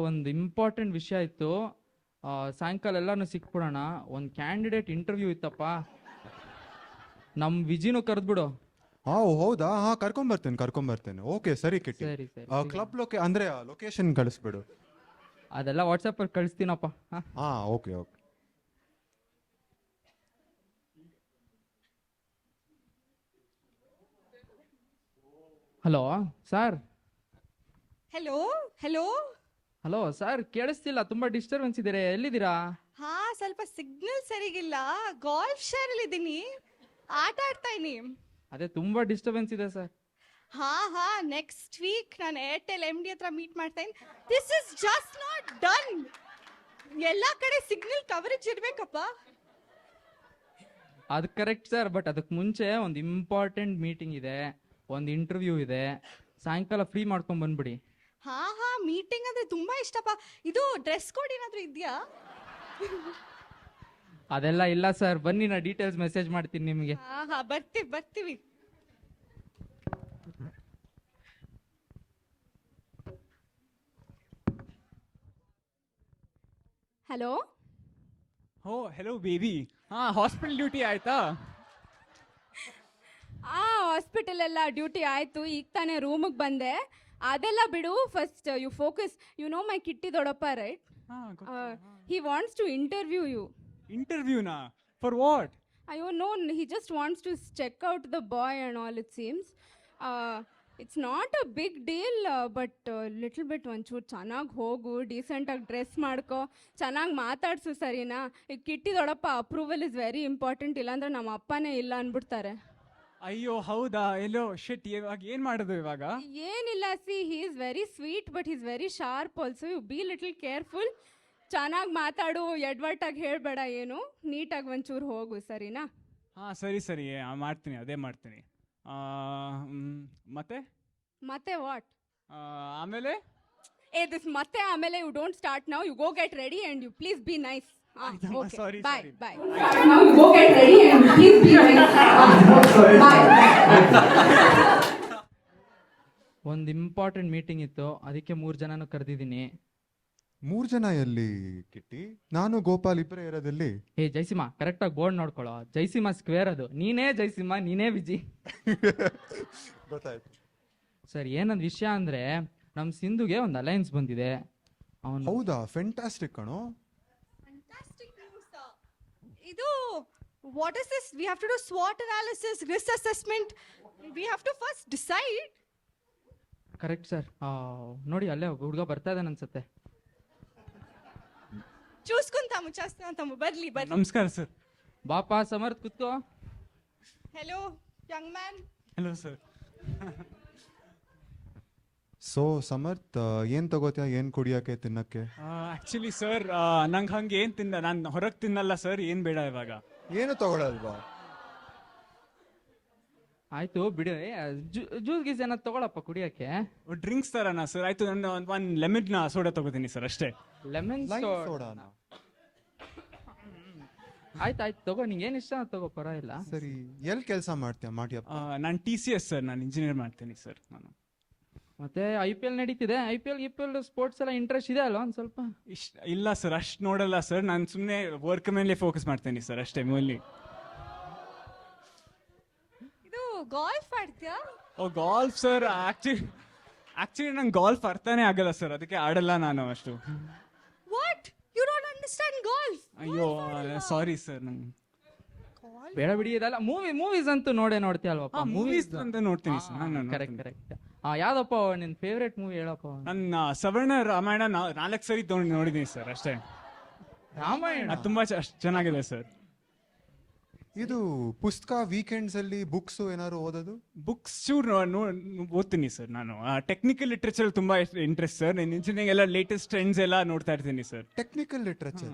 ಒಂದು ಇಂಪಾರ್ಟೆಂಟ್ ವಿಷಯ ಇತ್ತು. ಸಾಯಂಕಾಲ ಎಲ್ಲಾನು ಸಿಕ್ಬಿಡೋಣ. ಒಂದು ಕ್ಯಾಂಡಿಡೇಟ್ ಇಂಟರ್ವ್ಯೂ ಇತ್ತಪ್ಪ. ನಮ್ ವಿಜಿನೂ ಕರೆದ್ಬಿಡು. ಹೌದಾ? ಹಾ ಕರ್ಕೊಂಬರ್ತೇನೆ. ಓಕೆ ಸರಿ ಕಿಟ್ಟಿ. ಸರಿ ಸರಿ. ಕ್ಲಬ್ ಅಂದ್ರೆ ಲೊಕೇಶನ್ ಕಳಿಸ್ಬಿಡು. ಅದೆಲ್ಲ ವಾಟ್ಸಪ್ ಅಲ್ಲಿ ಕಳಿಸ್ತೀನಪ್ಪ. ಹಾ okay. Hello sir. Hello hello. Hello sir, ಕೇಳಿಸ್ತಿಲ್ಲ, ತುಂಬಾ ಡಿಸ್ಟರ್ಬೆನ್ಸ್ ಇದೆ. ಎಲ್ಲಿದ್ದೀರಾ? ಹಾ, ಸ್ವಲ್ಪ ಸಿಗ್ನಲ್ ಸರಿಗಿಲ್ಲ. ಗಾಲ್ಫ್ ಶೇರ್ ಇದ್ದೀನಿ, ಆಟ ಆಡ್ತಾ ಇದೀನಿ. ಅದೇ ತುಂಬಾ ಡಿಸ್ಟರ್ಬೆನ್ಸ್ ಇದೆ ಸರ್. ಹಾ, ನೆಕ್ಸ್ಟ್ ವೀಕ್ ನಾನು ಏರ್ಟೆಲ್ MD ಹತ್ರ ಮೀಟ್ ಮಾಡ್ತಾ ಇದ್ದೀನಿ. This is just not done. ಎಲ್ಲ ಕಡೆ ಸಿಗ್ನಲ್ ಕವರೇಜ್ ಇರ್ಬೇಕಪ್ಪ. ಅದು ಕರೆಕ್ಟ್ ಸರ್, ಬಟ್ ಅದಕ್ಕೆ ಮುಂಚೆ ಒಂದು ಇಂಪಾರ್ಟೆಂಟ್ ಮೀಟಿಂಗ್ ಇದೆ, ಒಂದು ಇಂಟರ್ವ್ಯೂ ಇದೆ. ಸಾಯಂಕಾಲ ಫ್ರೀ ಮಾಡ್ಕೊಂಡ್ ಬಂದ್ಬಿಡಿ. ಹಾ, ಮೀಟಿಂಗ್ ಅಂದ್ರೆ ತುಂಬಾ ಇಷ್ಟಪ್ಪ. ಇದು ಡ್ರೆಸ್ ಕೋಡ್ ಏನಾದ್ರೂ ಇದೆಯಾ? ಅದೆಲ್ಲ ಇಲ್ಲ ಸರ್, ಬನ್ನಿ, ನಾ ಡೀಟೇಲ್ಸ್ ಮೆಸೇಜ್ ಮಾಡ್ತೀನಿ ನಿಮಗೆ. ಹಾ, ಬರ್ತೀವಿ. Hello. Hello baby. Hospital duty ಆಯ್ತಾ? ಹಾಸ್ಪಿಟಲ್ ಎಲ್ಲ ಡ್ಯೂಟಿ ಆಯ್ತು, ಈಗ ತಾನೇ ರೂಮಿಗೆ ಬಂದೆ. ಅದೆಲ್ಲ ಬಿಡು, first you focus. You know my Kitti ದೊಡ್ಡಪ್ಪ, right? He wants to interview you. ಇಂಟರ್ವ್ಯೂನಾ? For what? ಅಯ್ಯೋ no, he just wants to check out the boy and all. It seems it's not a big deal, but little bit ಒಂಚೂರು ಚೆನ್ನಾಗಿ ಹೋಗು, ಡೀಸೆಂಟಾಗಿ dress ಮಾಡ್ಕೊ, ಚೆನ್ನಾಗಿ ಮಾತಾಡ್ಸು, ಸರಿನಾ? ಈಗ ಕಿಟ್ಟಿ ದೊಡ್ಡಪ್ಪ ಅಪ್ರೂವಲ್ ಇಸ್ ವೆರಿ ಇಂಪಾರ್ಟೆಂಟ್, ಇಲ್ಲಾಂದ್ರೆ ನಮ್ಮ ಅಪ್ಪನೇ ಇಲ್ಲ ಅಂದ್ಬಿಡ್ತಾರೆ. ಅಯ್ಯೋ ಹೌದಾ? ಎಲ್ಲೋ ಶಿಟ್, ಇವಾಗ ಏನ್ ಮಾಡೋದು ಇವಾಗ? ಏನಿಲ್ಲ, see he is very sweet but is very sharp also. You be little careful. ಚೆನ್ನಾಗಿ ಮಾತಾಡು, ಎಡ್ವರ್ಟಾಗಿ ಹೇಳಬೇಡ, ಏನು ನೀಟಾಗಿ ಒಂಚೂರು ಹೋಗು, ಸರಿನಾ? ಸರಿ ಮಾಡ್ತೀನಿ, ಅದೇ ಮಾಡ್ತೀನಿ. ಮತ್ತೆ ವಾಟ್? ಆಮೇಲೆ ದಿಸ್ ಮತ್ತೆ ಆಮೇಲೆ you don't start now. You go get ready and you please be nice. sorry. Bye. Now you go get ready and please be nice. Bye. ಒಂದು ಇಂಪಾರ್ಟೆಂಟ್ ಮೀಟಿಂಗ್ ಇತ್ತು, ಅದಕ್ಕೆ 3 ಜನನು ಕರೆದಿದ್ದೀನಿ. 3 ಜನ ಎಲ್ಲಿ ಕಿಟ್ಟಿ? ನಾನು ಗೋಪಾಲ್ ಇಬ್ಬರೇ ಇರೋದಲ್ಲಿ. ಜಯಸಿಂಹ, ಕರೆಕ್ಟಾಗಿ ಬೋರ್ಡ್ ನೋಡ್ಕೊಳ್ಳೋ. ಜಯಸಿಂಹ ಸ್ಕ್ವೇರ್ ಅದು. ನೀನೇ ಜಯಸಿಂಹ, ನೀನೇ ವಿಜಿ. ಗೊತ್ತಾಯ್ತು ಸರ್, ಏನೊಂದು ವಿಷಯ ಅಂದ್ರೆ ನಮ್ ಸಿಂಧುಗೆ ಒಂದು ಅಲೈನ್ಸ್ ಬಂದಿದೆ. ಹೌದಾ? ಫೆಂಟಾಸ್ಟಿಕ್ ಕಣೋ. ಇದು what is this? We have to do SWOT analysis, risk assessment. We have to first decide. Correct sir. ನೋಡಿ, ಅಲ್ಲೇ ಹುಡುಗ ಬರ್ತಾ ಇದ್ದಾನೆ ಅನ್ಸುತ್ತೆ. చూసుకుంటాము ಬರ್ಲಿ. ನಮಸ್ಕಾರ ಸರ್. ಬಾಪ ಸಮರ್ಥ್, ಕುತ್ಕೋ. Hello young man. Hello sir. So Samarth, ಏನ್ ತಗೋತ್ಯಾ? ಏನ್ ಕುಡಿಯಕ್ಕೆ, ತಿನ್ನಕ್ಕೆ? ಆಕ್ಚುಲಿ ಸರ್, ನಂಗೆ ಹಂಗೆ ನಾನು ಹೊರಗೆ ತಿನ್ನಲ್ಲ ಸರ್. ಏನ್ ಬೇಡ ಇವಾಗ. ಏನು ತಗೊಳಲ್ವಾ? ಆಯ್ತು ಬಿಡಿ, ಜ್ಯೂಸ್ ಗೀಸ್ ಏನಾದ್ರು ತಗೊಳಪ್ಪ ಕುಡಿಯಕ್ಕೆ. ಡ್ರಿಂಕ್ಸ್ ತರನಾ ಸರ್? ಆಯ್ತು, ನಾನು ಒಂದು ಲೆಮನ್ ಸೋಡಾ ತಗೋತೀನಿ ಸರ್, ಅಷ್ಟೇ. ಲೆಮನ್ ಸೋಡಾನ? ಆಯ್ತು ತಗೋ, ನಿಂಗೆ ಏನ್ ಇಷ್ಟ ತಗೋ, ಪರವಾಗಿಲ್ಲ. ಸರಿ, ಎಲ್ಲಿ ಕೆಲಸ ಮಾಡ್ತೀಯಪ್ಪ? ನಾನು TCS ಸರ್, ನಾನು ಇಂಜಿನಿಯರ್ ಮಾಡ್ತೀನಿ ಸರ್ ನಾನು. ಮತ್ತೆ IPL ನಡೀತಿದೆ. IPL ಸ್ಪೋರ್ಟ್ಸ್ ಎಲ್ಲ ಇಂಟ್ರೆಸ್ಟ್ ಇದೆ ಅಲ್ವಾ ಒಂದ್ ಸ್ವಲ್ಪ? ಇಲ್ಲ ಸರ್, ಅಷ್ಟು ನೋಡಲ್ಲ ಸರ್. ನಾನು ಸುಮ್ಮನೆ ವರ್ಕ್ ಮೇಲೆ ಫೋಕಸ್ ಮಾಡ್ತೀನಿ ಸರ್, ಅಷ್ಟೇ. ಮೂಲಿ ಇದು ಗಾಲ್ಫ್ ಆಡ್ತೀಯಾ? ಗಾಲ್ಫ್ ಸರ್, ಆಕ್ಚುಲಿ ನಂಗೆ ಗಾಲ್ಫ್ ಅರ್ಥನೇ ಆಗಲ್ಲ ಸರ್, ಅದಕ್ಕೆ ಆಡಲ್ಲ ನಾನು ಅಷ್ಟು. What? You don't understand golf? ಅಯ್ಯೋ ಸಾರಿ ಸರ್. ನಂಗೆ ಬೇಡ ಬಿಡಿ, ಇದೆಲ್ಲ ಮೂವೀಸ್ ಅಂತೂ ನೋಡ್ತೀಯ ಅಲ್ವಪ್ಪ? ಮೂವೀಸ್ ಅಂತ ನೋಡ್ತೀನಿ ಸರ್. ಕರೆಕ್ಟ್. ಯಾವ್ದಪ್ಪ ನಿನ್ ಫೇವ್ರೇಟ್ ಮೂವಿ ಹೇಳಪ್ಪ? ನನ್ನ ಸವರ್ಣ ರಾಮಾಯಣ 4 ಸರಿ ನೋಡಿದ್ದೀನಿ ಸರ್, ಅಷ್ಟೇ. ರಾಮಾಯಣ ತುಂಬಾ ಚೆನ್ನಾಗಿದೆ ಸರ್. ಇದು ಪುಸ್ತಕ ವೀಕೆಂಡ್ಸ್ ಅಲ್ಲಿ ಬುಕ್ಸ್ ಏನಾದ್ರು ಓದೋದು? ಬುಕ್ಸ್ ಚೂರು ಓದ್ತೀನಿ ಸರ್. ನಾನು ಟೆಕ್ನಿಕಲ್ ಲಿಟ್ರೇಚರ್ ತುಂಬಾ ಇಂಟ್ರೆಸ್ಟ್ ಸರ್. ನಾನು ಇಂಜಿನಿಯರಿಂಗ್ ಎಲ್ಲ ಲೇಟೆಸ್ಟ್ ಟ್ರೆಂಡ್ಸ್ ಎಲ್ಲ ನೋಡ್ತಾ ಇರ್ತೀನಿ ಸರ್. Technical literature?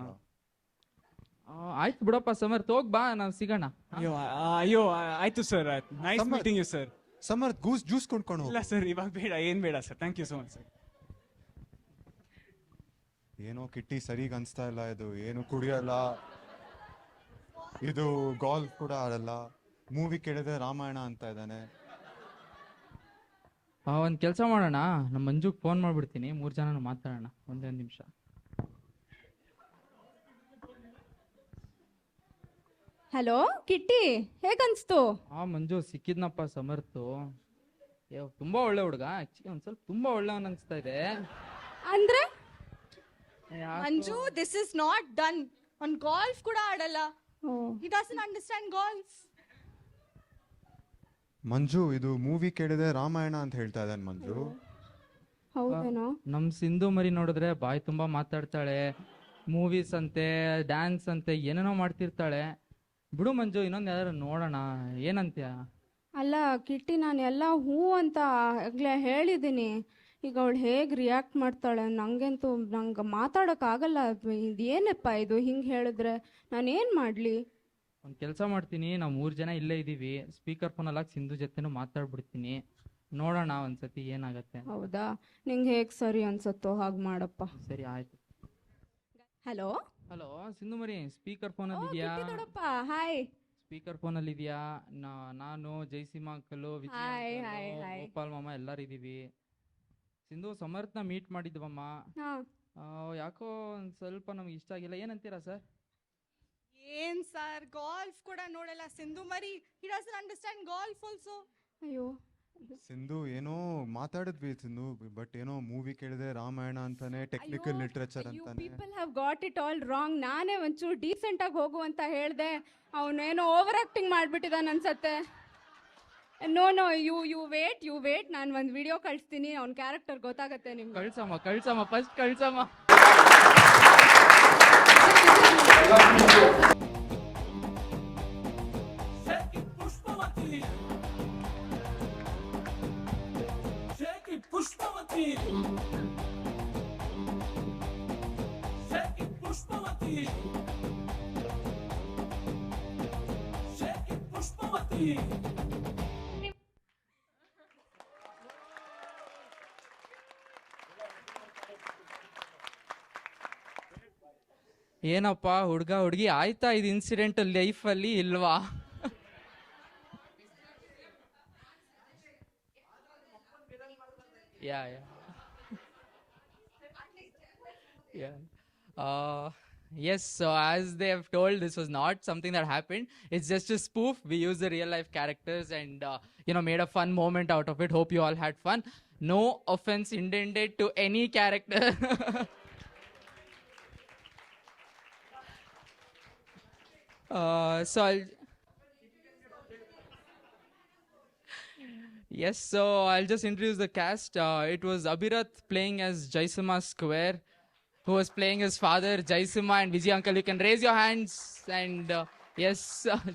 ಆಯ್ತು ಬಿಡಪ್ಪ ಸಮರ್ಥ್, ಹೋಗ್ ಬಾ, ನಾವು ಸಿಗೋಣ. ಅಯ್ಯೋ ಆಯ್ತು sir. Nice meeting you sir. Samarth juice ಕೊಂಡ್ಕೊಂಡು ಇಲ್ಲ ಸರ್, ಇವಾಗ ಬೇಡ, ಏನ್ ಬೇಡ sir. Thank you so much sir. ಏನೋ ಕಿಟ್ಟಿ ಸರಿಗ್ ಅನ್ಸ್ತಾ ಇಲ್ಲ. ಇದು ಏನು ಕುಡಿಯಲ್ಲ, ಇದು ಗಾಲ್ಫ್ ಕೂಡ ಆಡಲ್ಲ, ಮೂವಿ ಕೇಳಿದ್ರೆ ರಾಮಾಯಣ ಅಂತ ಇದ್ದಾನೆ. ಒಂದ್ ಕೆಲಸ ಮಾಡೋಣ, ನಮ್ಮ ಮಂಜುಗ್ ಫೋನ್ ಮಾಡ್ಬಿಡ್ತೀನಿ, 3 ಜನ ಮಾತಾಡೋಣ. ಒಂದೇ ನಿಮಿಷ. ಹಲೋ ಕಿಟ್ಟಿ, ಹೇಗನ್ಸ್ತು? ಮಂಜು ಸಿಕ್ಕಿದ್ನಪ್ಪ ಸಮರ್ಥು. ತುಂಬಾ ಒಳ್ಳೆ ಹುಡುಗ. ಆಕ್ಚುಲಿ ಒಂದ್ ಸ್ವಲ್ಪ ತುಂಬಾ ಒಳ್ಳೆವನ್ ಅನ್ಸ್ತಾ ಇದೆ. ಅಂದ್ರೆ Manju, this is not done. on golf ಕೂಡ ಆಡಲ್ಲ. he doesn't understand golf. ಮಂಜು, ಇದು ಮೂವಿ ಕೇಳಿದ್ರೆ ರಾಮಾಯಣ ಅಂತ ಹೇಳ್ತಾ ಇದ್ದಾನೆ ಮಂಜು. ಹೌದೇನೋ? ನಮ್ ಸಿಂಧು ಮರಿ ನೋಡಿದ್ರೆ ಬಾಯಿ ತುಂಬಾ ಮಾತಾಡ್ತಾಳೆ, ಮೂವೀಸ್ ಅಂತೆ, ಡ್ಯಾನ್ಸ್ ಅಂತೆ, ಏನೇನೋ ಮಾಡ್ತಿರ್ತಾಳೆ. ಬಿಡು ಮಂಜು, ಇನ್ನೊಂದ್ ಯಾರು ನೋಡೋಣ, ಏನಂತ್ಯ? ಅಲ್ಲ ಕಿಟ್ಟಿ, ನಾನು ಎಲ್ಲ ಹೂ ಅಂತ ಆಗ್ಲೇ ಹೇಳಿದ್ದೀನಿ. ಈಗ ಅವಳು ಹೇಗೆ ರಿಯಾಕ್ಟ್ ಮಾಡ್ತಾಳೆ? ನಂಗೆ ಮಾತಾಡೋಕ್ಕಾಗಲ್ಲ. ಇದೇನಪ್ಪ ಇದು ಹಿಂಗೆ ಹೇಳಿದ್ರೆ ನಾನೇನು ಮಾಡಲಿ? ಒಂದ್ ಕೆಲಸ ಮಾಡ್ತೀನಿ, ನಾವು 3 ಜನ ಇಲ್ಲೇ ಇದೀವಿ, ಸ್ಪೀಕರ್ ಫೋನಲ್ಲಿ ಹಾಕಿ ಸಿಂಧು ಜೊತೆನೂ ಮಾತಾಡ್ಬಿಡ್ತೀನಿ, ನೋಡೋಣ ಒಂದ್ಸತಿ ಏನಾಗತ್ತೆ. ಹೌದಾ? ನಿಂಗೆ ಹೇಗೆ ಸರಿ ಅನ್ಸತ್ತೋ ಹಾಗೆ ಮಾಡಪ್ಪ. ಸರಿ ಆಯ್ತು. ಹಲೋ ಹಲೋ ಸಿಂಧು ಮರಿ, ಸ್ಪೀಕರ್ ಫೋನಲ್ಲಿ ಇದೆಯಾ? ಹಾಯ್. ಸ್ಪೀಕರ್ ಫೋನಲ್ಲಿ ಇದೆಯಾ? ನಾನು ಜೈಸಿಮಾ ಅಂಕಲು, ಗೋಪಾಲ್ ಮಾಮ ಎಲ್ಲರೂ ಇದೀವಿ. ಸಿಂಧು ಸಮರ್ಥನ ಮೀಟ್ ಮಾಡಿದ್ವಮ್ಮ. ಯಾಕೋ ಒಂದ್ ಸ್ವಲ್ಪ ನಮ್ಗೆ ಇಷ್ಟ ಆಗಿಲ್ಲ, ಏನಂತೀರಾ ಸರ್? ಏನ್ ಸರ್, ಗಾಲ್ಫ್ ಕೂಡ ನೋಡಲ್ಲ ಸಿಂಧು ಮರಿ. he doesn't understand golf also. ಅಯ್ಯೋ ಸಿಂಧು, ಏನೋ ಮಾತಾಡಿದ್ವಿ ಸಿಂಧು, ಬಟ್ ಏನೋ ಮೂವಿ ಕೇಳಿದ್ರೆ ರಾಮಾಯಣ ಅಂತಾನೆ, ಟೆಕ್ನಿಕಲ್ ಲಿಟ್ರೇಚರ್ ಅಂತಾನೆ. People have got it all wrong. ನಾನೇ ಒಂಚೂರು ಡೀಸೆಂಟ್ ಆಗಿ ಹೋಗು ಅಂತ ಹೇಳ್ದೆ, ಅವನೇನೋ ಓವರ್ ಆಕ್ಟಿಂಗ್ ಮಾಡ್ಬಿಟ್ಟಿದ್ದಾನೆ ಅನ್ಸತ್ತೆ. ನೋ ಯು ವೇಟ್, ನಾನು ಒಂದು ವಿಡಿಯೋ ಕಳಿಸ್ತೀನಿ, ಅವ್ನ ಕ್ಯಾರೆಕ್ಟರ್ ಗೊತ್ತಾಗತ್ತೆ ನಿಮ್ಗೆ. ಕಳ್ಸಮ್ಮ ಫಸ್ಟ್ ಕಳ್ಸಮ್ಮ. ಏನಪ್ಪ ಹುಡುಗ ಹುಡುಗಿ ಆಯ್ತಾ ಇದು ಇನ್ಸಿಡೆಂಟ್ ಲೈಫ್ ಅಲ್ಲಿ ಇಲ್ವಾ? Yes, so as they have told, this was not something that happened. It's just a spoof. We used the real life characters and made a fun moment out of it. Hope you all had fun. No offense intended to any character. So I'll just introduce the cast. It was Abhirath playing as Jaisima Square, who was playing his father Jaisima, and Vijay uncle. You can raise your hands. And yes,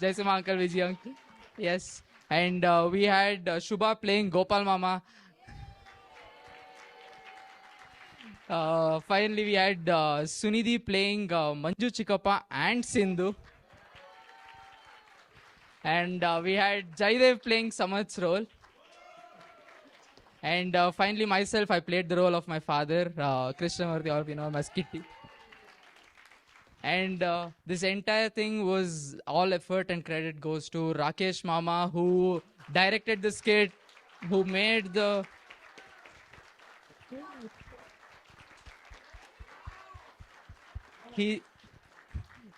Jaisima uncle, Vijay uncle. Yes, and we had Shubha playing Gopal Mama. Finally, we had Sunidhi playing Manju Chikappa and Sindhu. And we had Jaidev playing Samarth's role. And finally, myself, I played the role of my father, Krishnamurthy, or as Kitty. And this entire thing was all effort and credit goes to Rakesh Mama, who directed the skit, who made the...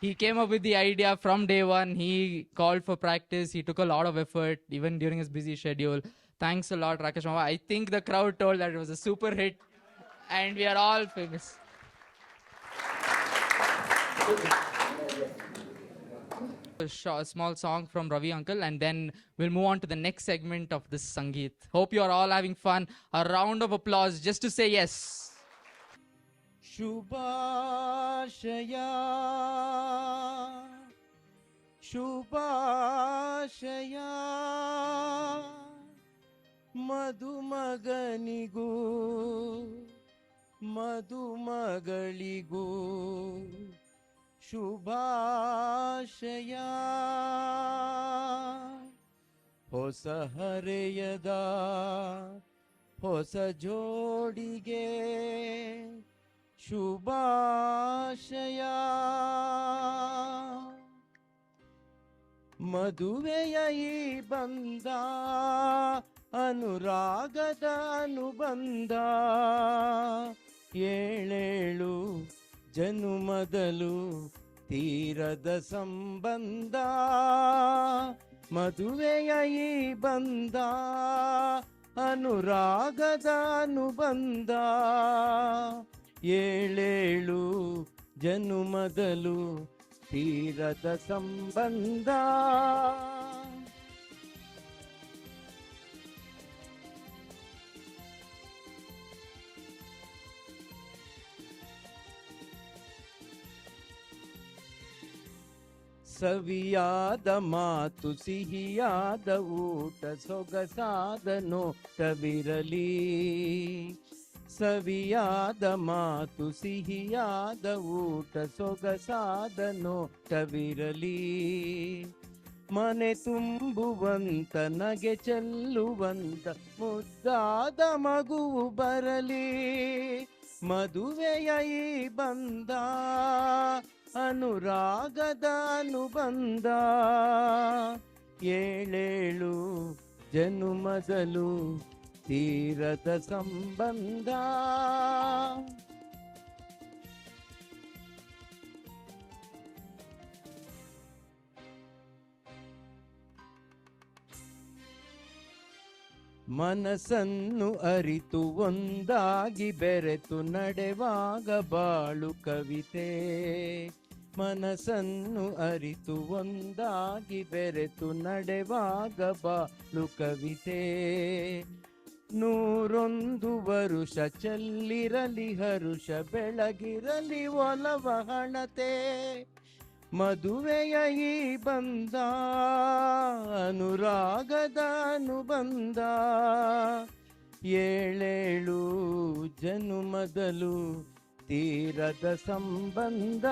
He came up with the idea from day one. He called for practice. He took a lot of effort, even during his busy schedule. Thanks a lot, Rakesh Mama. I think the crowd told that it was a super hit, and we are all famous. A small song from Ravi Uncle, and then we'll move on to the next segment of this Sangeet. Hope you are all having fun. A round of applause just to say yes. ಶುಭಾಶಯ ಶುಭಾಶಯ ಮದುಮಗನಿಗೂ ಮದುಮಗಳಿಗೂ ಶುಭಾಶಯ ಹೊಸ ಹರೆಯದ ಹೊಸ ಜೋಡಿಗೆ ಶುಭಾಶಯ ಮದುವೆಯ ಈ ಬಂದ ಅನುರಾಗದ ಅನುಬಂಧ ಏಳೇಳು ಜನುಮದಲು ತೀರದ ಸಂಬಂಧ ಮದುವೆಯ ಈ ಬಂದ ಅನುರಾಗದ ಅನುಬಂಧ ಏಳೇಳು ಜನುಮದಲು ತೀರದ ಸಂಬಂಧ ಸವಿಯಾದ ಮಾತು ಸಿಹಿಯಾದ ಊಟ ಸೊಗಸಾದ ನೋಟವಿರಲಿ ಸವಿಯಾದ ಮಾತು ಸಿಹಿಯಾದ ಊಟ ಸೊಗಸಾದ ನೋಟವಿರಲಿ ಮನೆ ತುಂಬುವಂತ ನಗೆ ಚೆಲ್ಲುವಂತ ಮುದ್ದಾದ ಮಗುವು ಬರಲಿ ಮದುವೆಯ ಈ ಬಂದ ಅನುರಾಗದ ಅನುಬಂಧ ಏಳೇಳು ಜನುಮದಲು ತೀರದ ಸಂಬಂಧ ಮನಸ್ಸನ್ನು ಅರಿತು ಒಂದಾಗಿ ಬೆರೆತು ನಡೆವಾಗ ಬಾಳು ಕವಿತೆ ಮನಸ್ಸನ್ನು ಅರಿತು ಒಂದಾಗಿ ಬೆರೆತು ನಡೆವಾಗ ಬಾಳು ಕವಿತೆ ನೂರೊಂದು ವರುಷ ಚೆಲ್ಲಿರಲಿ ಹರುಷ ಬೆಳಗಿರಲಿ ಒಲವ ಹಣತೆ ಮದುವೆಯ ಈ ಬಂದ ಅನುರಾಗದ ಅನುಬಂಧ ಏಳೇಳು ಜನುಮದಲು ತೀರದ ಸಂಬಂಧ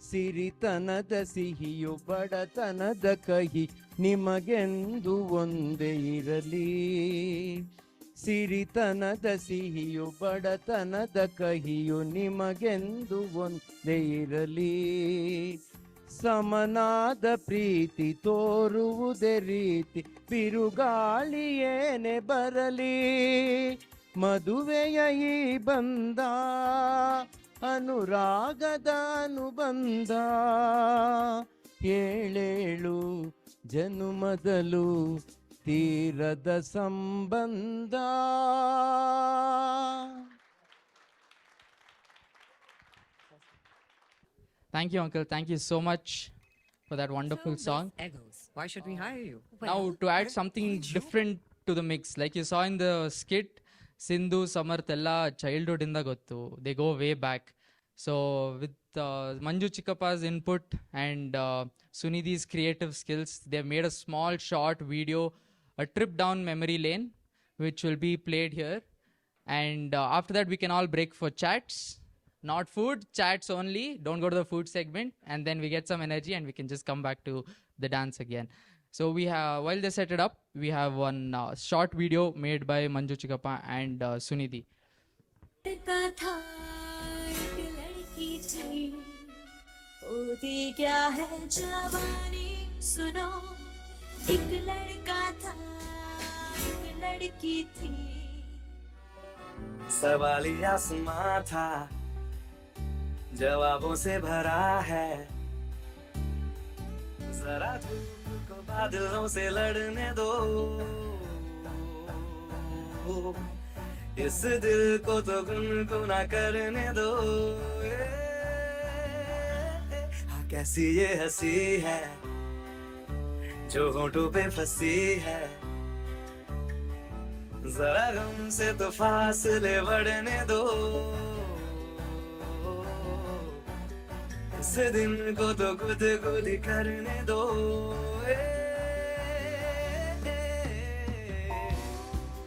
ಸಿರಿತನದ ಸಿಹಿಯು ಬಡತನದ ಕಹಿ ನಿಮಗೆಂದು ಒಂದೇ ಇರಲಿ ಸಿರಿತನದ ಸಿಹಿಯು ಬಡತನದ ಕಹಿಯು ನಿಮಗೆಂದು ಒಂದೇ ಇರಲಿ ಸಮನಾದ ಪ್ರೀತಿ ತೋರುವುದೇ ರೀತಿ ಬಿರುಗಾಳಿ ಏನೇ ಬರಲಿ ಮದುವೆಯ ಈ ಬಂದ ಅನುರಾಗದ ಅನುಬಂಧ ಏಳೇಳು ಜನುಮದಲು ತೀರದ ಸಂಬಂಧ Thank you, uncle. Thank you so much for that wonderful song. Why should we hire you? Now, to add something different to the mix, like you saw in the skit, Sindhu, Samarth, ella childhood inda gottu. They go way back. So, with Manju Chikkappa's input and Sunidhi's creative skills, they have made a small short video, a trip down memory lane, which will be played here. And after that, we can all break for chats. Not food, chats only. Don't go to the food segment. And then we get some energy and we can just come back to the dance again. So we have, while they set it up, we have one short video made by Manju Chikkappa and Sunidhi. होती क्या है जवानी सुनो एक लड़का था एक लड़की थी सवाल आसमां था जवाबों से भरा है जरा धूप को बादलों से लड़ने दो इस दिल को तो गुनगुना करने दो कैसी ये हंसी है जो होठों पे फंसी है, जरा गम से तो फासले बढ़ने दो, इस दिन को तो खुद खुद करने दो।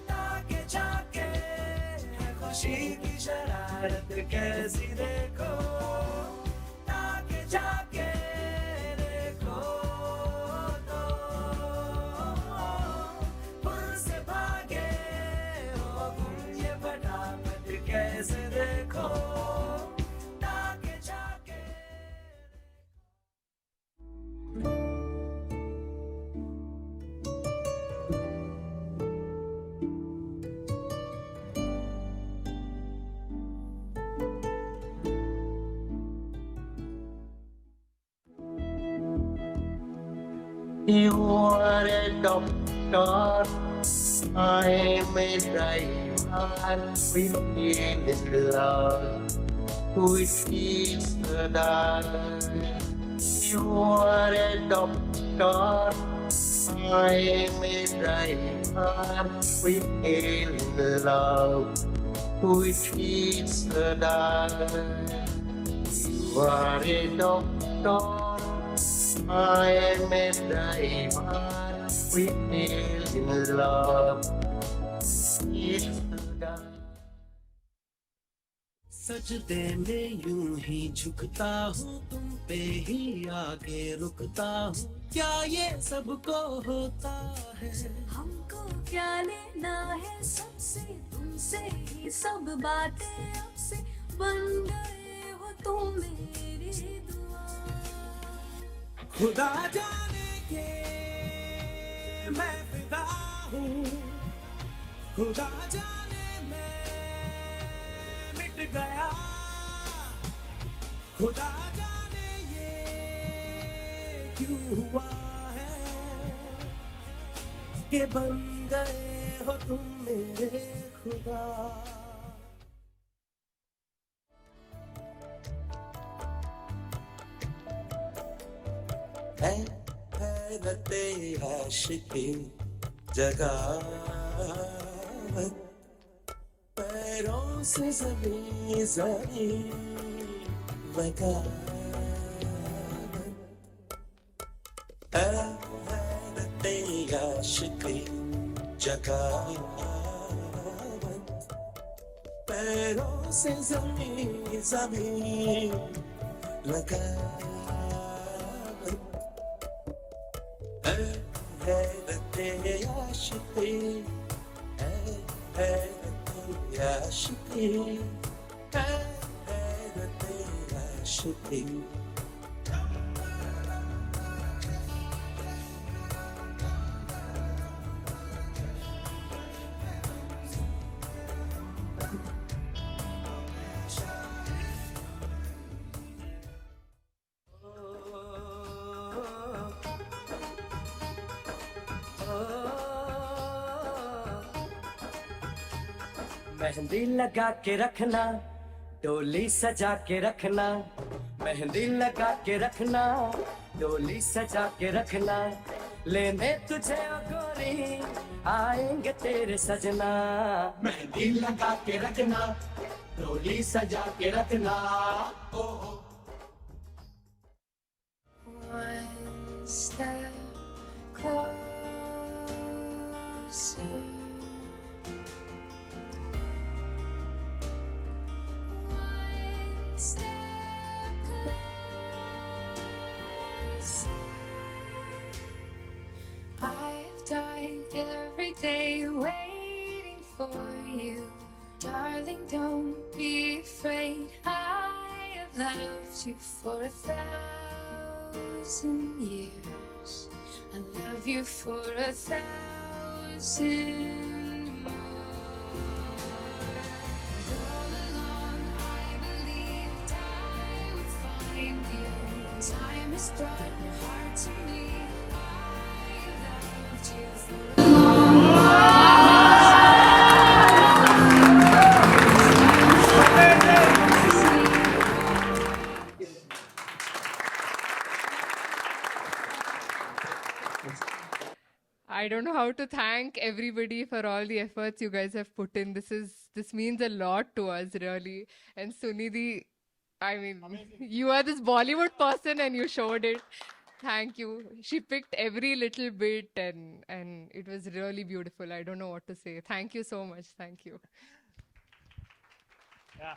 ताके जाके खुशी की शरारत कैसी देखो, ताके जाके देखो तो से भागे हो तुम, ये फटाफट कैसे देखो, ताके जाके। You are a doctor, I am a driver. We feel in love, which is the dark. You are a doctor, I am a driver. We feel in love, which is the dark. You are a doctor, I am a driver. We fell in love. It's the dark. सजदे में यूं ही झुकता हूँ, तुम पे ही आगे रुकता हूँ, क्या ये सबको होता है? हमको क्या लेना है सबसे, तुमसे ही सब बातें अब से बन गए हो तुम मेरी दुआ। खुदा जाने के मैं फिदा हूँ, खुदा जाने मैं मिट गया, खुदा जाने ये क्यों हुआ है कि बन गए हो तुम मेरे खुदा। हैरते आशिकी जगावत, पैरों से ज़मीं ज़मीं लगावत, हैरते आशिकी जगावत, पैरों से ज़मीं ज़मीं लगावत, हैरते आशिकी, हैरते आशिकी, हैरते आशिकी। मेहंदी लगा के रखना, डोली सजा के रखना, मेहंदी लगा के रखना, डोली सजा के रखना, लेने तुझे ओ गोरी आएंगे तेरे सजना। मेहंदी लगा के रखना, डोली सजा के रखना। One step closer. One step closer. I've died every day waiting for you. Darling, don't be afraid. I have loved you for 1,000 years. I love you for 1,000 more. All along I believed I would find you. Time has brought your heart to me. I loved you for a long time. I don't know how to thank everybody for all the efforts you guys have put in. This means a lot to us, really. And Sunidhi, I mean, you are this Bollywood person and you showed it. Thank you. She picked every little bit and it was really beautiful. I don't know what to say. Thank you so much. Thank you. Yeah.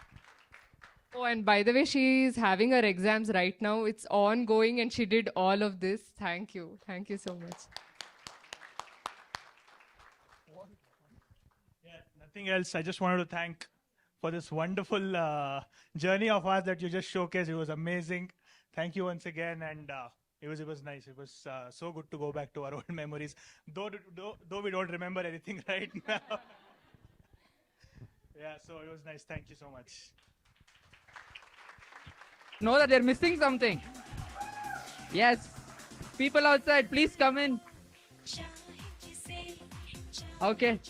Oh, and by the way, she's having her exams right now. It's ongoing and she did all of this. Thank you. Thank you so much. Yeah, nothing else. I just wanted to thank for this wonderful journey of ours that you just showcased. It was amazing. Thank you once again, and it was nice. It was so good to go back to our old memories, though we don't remember anything right now. Yeah, so it was nice. Thank you so much. Know that they're missing something. Yes. People outside, please come in. Okay.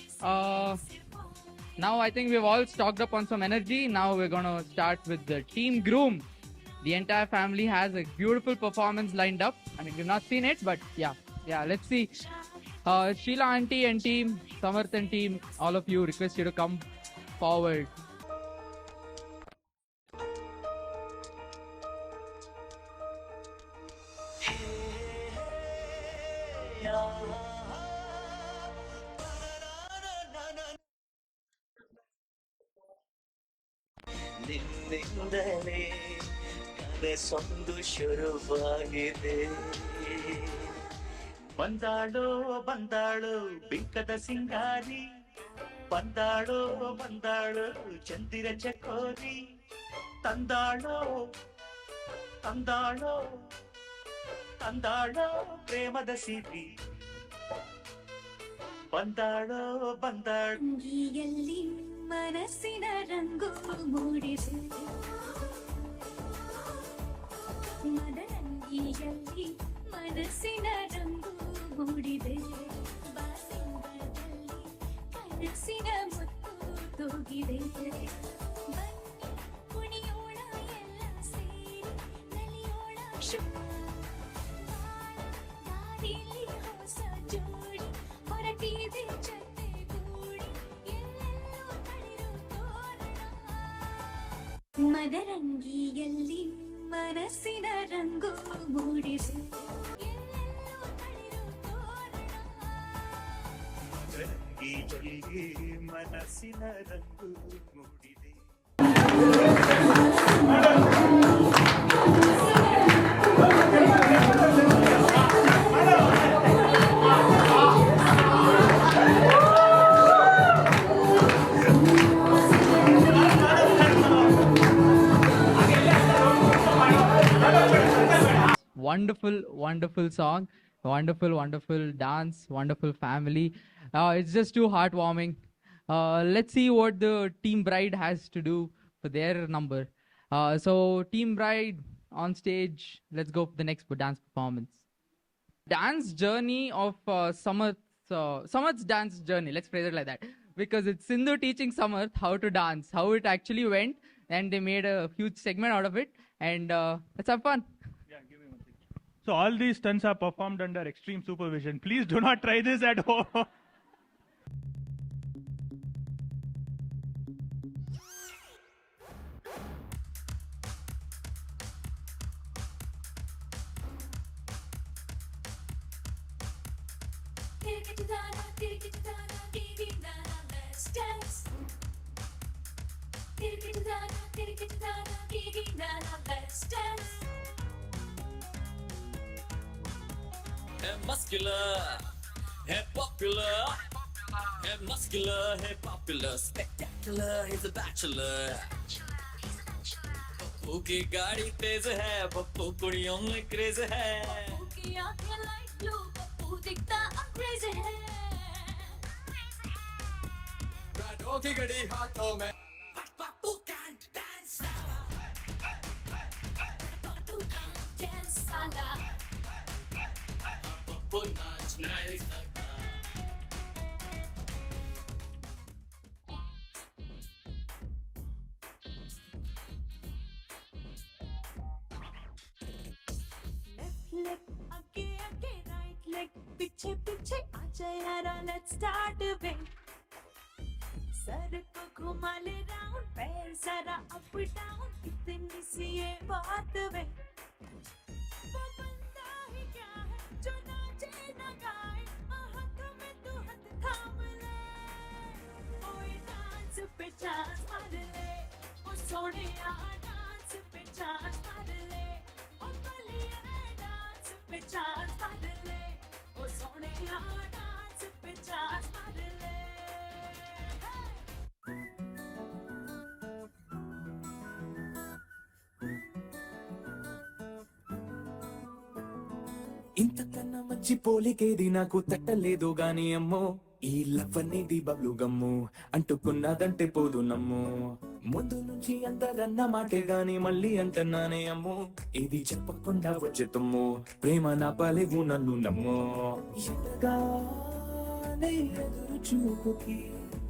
Now I think we've all stocked up on some energy. Now we're gonna start with the Team Groom. The entire family has a beautiful performance lined up. I mean, we've not seen it, but yeah, let's see. Sheila auntie and team, Samarth and team, all of you, request you to come forward. ನಿನ್ನಿಂದಲೇ ಕನಸೊಂದು ಶುರುವಾಗಿದೆ ಬಂದಾಳೋ ಬಂದಾಳು ಬಿಂಕದ ಸಿಂಗಾರಿ ಬಂದಾಳೋ ಬಂದಾಳು ಚಂದಿರ ಚಕೋರಿ ತಂದಾಳೋ ತಂದಾಳೋ ತಂದಾಳೋ ಪ್ರೇಮದ ಸಿರಿ ಬಂದಾಳೋ ಬಂದಾಳು ಅಂಗಿಯಲ್ಲಿ ಮನಸ್ಸಿನ ರಂಗು ಮೂಡಿದೆ ಮದರಂಗಿಯಲ್ಲಿ ಮನಸ್ಸಿನ ರಂಗು ಮೂಡಿದೆ ಬಾಸಿಂಗದಲ್ಲಿ ಕನಸಿನ ಮುತ್ತು ತೂಗಿದೆ ಬನ್ನಿ ಕುಣಿಯೋಣ ಎಲ್ಲ ಸೇರಿ ನಲಿಯೋಣ ದಾರಿಲಿ ಹೊಸ ಜೋಡಿ ಹೊರಟಿದೆ ಜೊತೆಗೂಡಿ ಎಲ್ಲೆಲ್ಲೋ ತಳಿರು ತೋರಣ ಮದರಂಗಿಯಲ್ಲಿ ಮನಸ್ಸಿನ ರಂಗು ಮೂಡಿದೆ ಎಲ್ಲೆಲ್ಲೋ ತಳಿರು ತೋರಣ ಈ ಜೊತೆಗೆ ಮನಸ್ಸಿನ ರಂಗು ಮೂಡಿದೆ Wonderful song, wonderful dance, wonderful family. It's just too heartwarming. Let's see what the Team Bride has to do for their number. So Team Bride on stage, let's go for the next dance performance. Dance journey of Samarth's dance journey, let's phrase it like that, because it's Sindhu teaching Samarth how to dance, how it actually went, and they made a huge segment out of it, and let's have fun. So all these stunts are performed under extreme supervision. Please do not try this at home. Tirikitana, tirikitana, let's dance. Tirikitana, let's dance. Hey muscular, hey popular, hey muscular, hey popular, spectacular, he's a bachelor. Pappu की गाड़ी तेज है, पप्पू कुड़ियों में craze है. पप्पू की आंखें light blue, Pappu दिखता अंग्रेज है. ब्रांडों की घड़ी हाथों में पप्पू can't dance साला. पप्पू can't dance साला. पप्पू नाच नहीं सकता. Left leg आगे आगे, right leg पीछे पीछे. Chayara, let's start a way. सड़क को घुमा ले राउंड, पैर सारा अप डाउन, इतनी सी ये बात वे। वो बंदा ही क्या है जो नाचे ना गाए, हाथ में तू हाथ थाम ले। ओए डांस पे चांस मार ले, ओ सोनिया डांस पे चांस मार ले, ओ बलिया डांस पे चांस मार ले, ओ सोनिया डांस पे चांस मार ले। ఇంతకన్నా మంచి పోలికేది నాకు తట్టలేదు గాని అమ్మో, ఈ లవ్ అనేది బబ్లు గమ్ము, అంటుకున్నదంటే పోదు నమ్ము. ముందు నుంచి అందరన్న మాటే గాని మళ్ళీ అంటున్నానే అమ్మో, ఇది చెప్పకుండా వచ్చే తుమ్ము, ప్రేమ నా పాలేవు నన్ను నమ్ము. ఎదురుగానే ఎదురు చూపుకి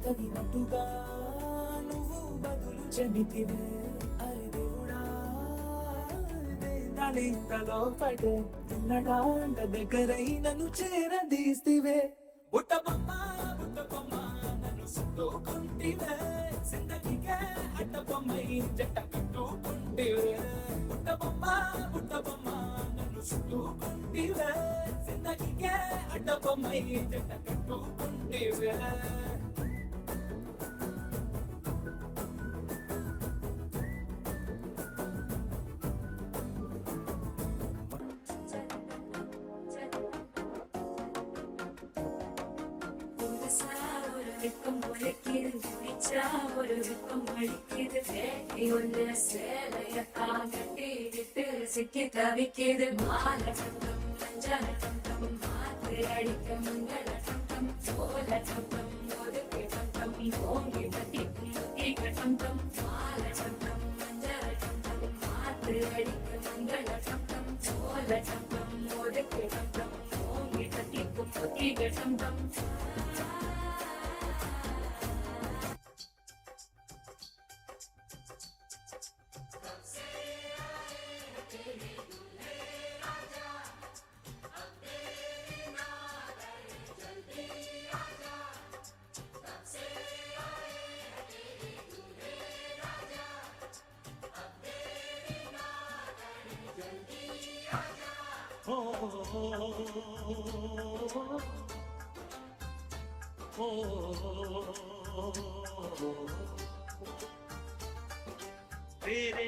తగినట్టుగా నువ్వు బదులు చెబితివే. అరే దేవుడా, నాలింతలో పడే తిన్నడాంట దగ్గరై నన్ను చేరదీస్తివే. బుట్టబొమ్మ బుట్టబొమ్మ నన్ను సుట్టుకుంటివే, జిందగీకే అడ్డబొమ్మై జట్ట కట్టుకుంటివే. బుట్టబొమ్మ బుట్టబొమ్మ నన్ను సుట్టుకుంటివే, జిందగీకే అడ్డబొమ్మై జట్ట కట్టుకుంటివే. வெக்கம் முளைக்குது, நிச்சா ஒரு வெக்கம் அழிக்குது. நீ ஒன்று சேலைய கட்டிட்டு சிக்கி தவிக்குது. மால சட்டம் மஞ்சள் சட்டம் மாத்து அடிக்க மங்கள சட்டம் சோல சட்டம் ஒதுக்கி சட்டம் ஓங்கி தட்டிக்கும் முத்திக சட்டம். மால சட்டம் மஞ்சள் சட்டம் மாத்து அடிக்க மங்கள சட்டம் சோல சட்டம் ஒதுக்கி சட்டம் ஓங்கி தட்டிக்கும் முத்திக சட்டம். तेरे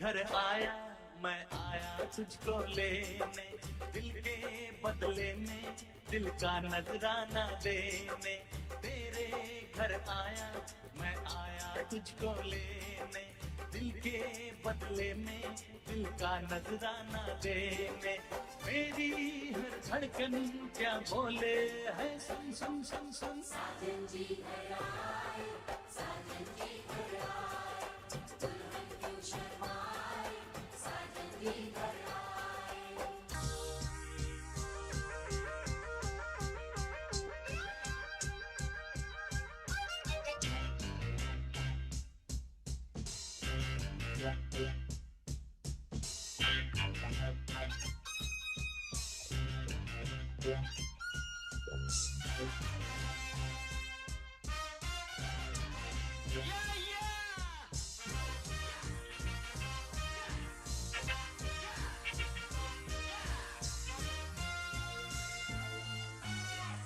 घर आया मैं आया तुझको लेने, दिल के बदले में दिल का नजराना देने. तेरे घर आया मैं आया तुझको लेने, दिल के बदले में दिल का नजराना देने. मेरी हर धड़कन क्या बोले है, सुन सुन सुन सुन. साजन जी घर आए, साजन जी घर आए, दुल्हन क्यों शर्माए, साजन जी घर आए.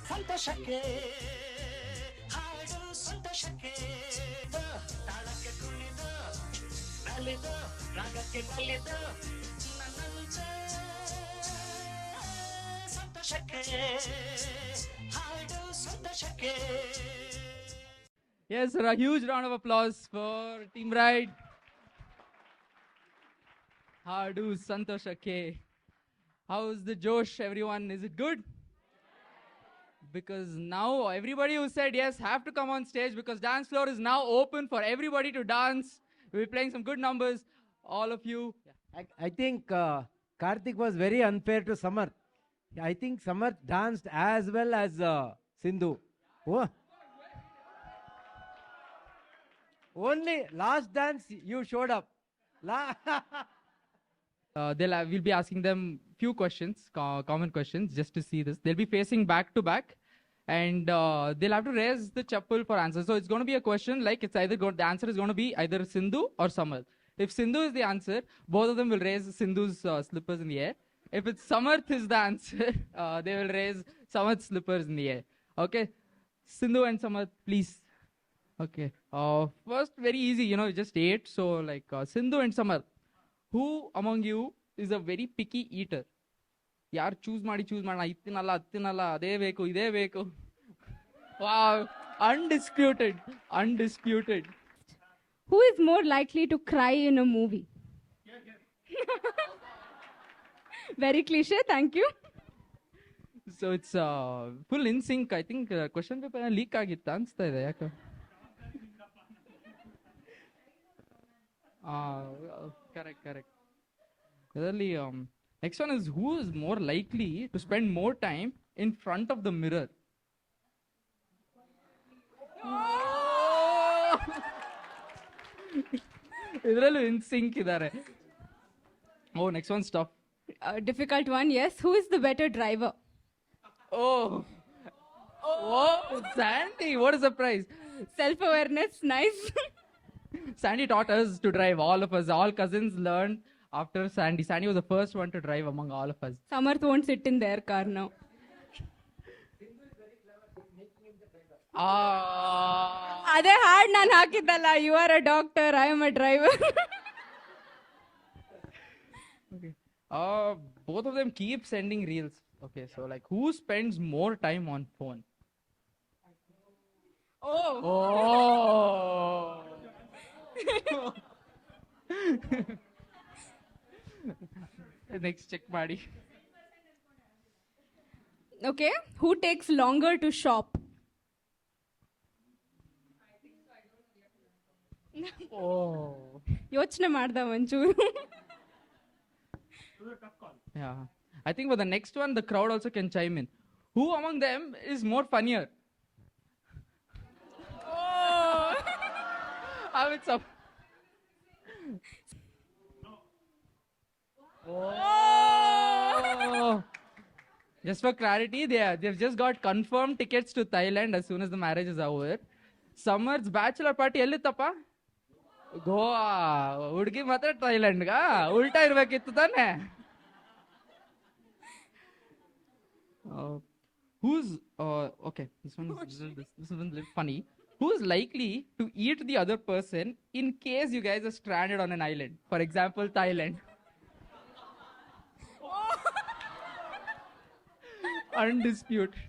ಸಂತೋಷಕ್ಕೆ ಹಾಡು ಸಂತೋಷಕ್ಕೆ ತಾಳಕ್ಕೆ ಕುಣಿದು ನಲಿದು ರಾಗಕ್ಕೆ ನಲಿದು ನನ್ನಂಚ ಸಂತೋಷಕ್ಕೆ ಹಾಡು ಸಂತೋಷಕ್ಕೆ. Yes, sir, a huge round of applause for Team Ride. Hadu Santoshake. How's the Josh, everyone? Is it good? Because now everybody who said yes have to come on stage, because dance floor is now open for everybody to dance. We'll be playing some good numbers, all of you. I think Karthik was very unfair to Samar. I think Samar danced as well as Sindhu. Oh. Only last dance you showed up. We'll be asking them few questions, common questions, just to see this. They'll be facing back to back. and they'll have to raise the chappal for answer. So it's going to be a question like it's either the answer is going to be either Sindhu or Samarth. If Sindhu is the answer, both of them will raise Sindhu's slippers in the air. If it's Samarth is the answer, they will raise Samarth's slippers in the air. Okay, Sindhu and Samarth, please. Okay. First, very easy. Just 8. So like Sindhu and Samarth, who among you is a very picky eater? ಯಾರು choose ಮಾಡಿ ಇತ್ತಿನಲ್ಲ ಹತ್ತಿನಲ್ಲ ಅದೇ ಬೇಕು ಇದೇ ಬೇಕು. Wow, undisputed. Who is more likely to cry in a movie? Very cliche, thank you. So it's full in sync. I think question paper leak ಆಗಿತ್ತು ಅನ್ಸ್ತಾ ಇದೆ ಯಾಕೆ. Correct. Really, next one is who is more likely to spend more time in front of the mirror? ಇದರಲ್ಲೂ in sync ಇದ್ದಾರೆ. Oh, next one's tough. Difficult one, yes. Who is the better driver? Oh, Sandy, what a surprise. Self-awareness, nice. Sandy taught us to drive, all of us. All cousins learned after Sandy. Sandy was the first one to drive among all of us. Samarth won't sit in their car now. ಅದೇ ಹಾಡ್ ನಾನು ಹಾಕಿದ್ದಲ್ಲ, you are a doctor, I am a driver. Okay. Both of them keep sending reels. Okay, so like who spends more time on phone? Oh. Next check ಮಾಡಿ. Okay, who takes longer to shop? ಯೋಚನೆ ಮಾಡ್ದ ಒಂಚೂರು. Yeah, I think for the next one the crowd also can chime in. Who among them is more funnier? How it's up. Just for clarity, they've just got confirmed tickets to Thailand as soon as the marriage is over. Samarth's bachelor party ಎಲ್ಲಿತ್ತಪ್ಪ? Goa. ಹುಡುಗಿ ಮಾತ್ರ ಥೈಲ್ಯಾಂಡ್ಗ ಉಲ್ಟಾ ಇರ್ಬೇಕಿತ್ತು ತಾನೆ. Who's okay, this one is a little funny. Who's likely to eat the other person in case you guys are stranded on an island? For example, Thailand. Undisputed.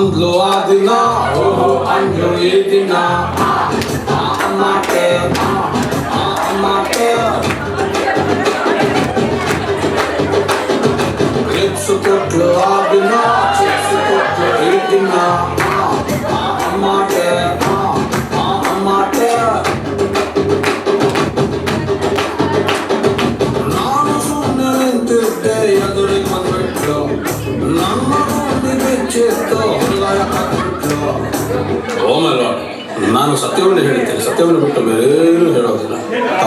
ಅಂದ್ಲು ಆ ದಿನ ಓಹೋ ಅಂದ್ಲು ಈ ದಿನ ಅಮ್ಮಾಟೆ ಅಮ್ಮಾಟೆ ಲಿಪ್ಸ್ ಕೊಟ್ಲು ಆ ದಿನ ಚಿಪ್ಸ್ ಕೊಟ್ಲು ಈ ದಿನ ಅಮ್ಮಾಟೆ ಅಮ್ಮಾಟೆ ನಾನು ಸುಮ್ಮನೆ ನಿಂತಿದ್ದೆ ಎದುರಿಗೆ ಬಂದ್ಬಿಟ್ಲು ನನ್ನ ಬೆಚ್ಚಿತ್ತು ಓ ಮೈ ಲಾರ್ಡ್, ನಾನು ಸತ್ಯವನ್ನು ಹೇಳ್ತೇನೆ, ಸತ್ಯವನ್ನು ಬಿಟ್ಟು ಬೇರೇನು ಹೇಳೋದಿಲ್ಲ.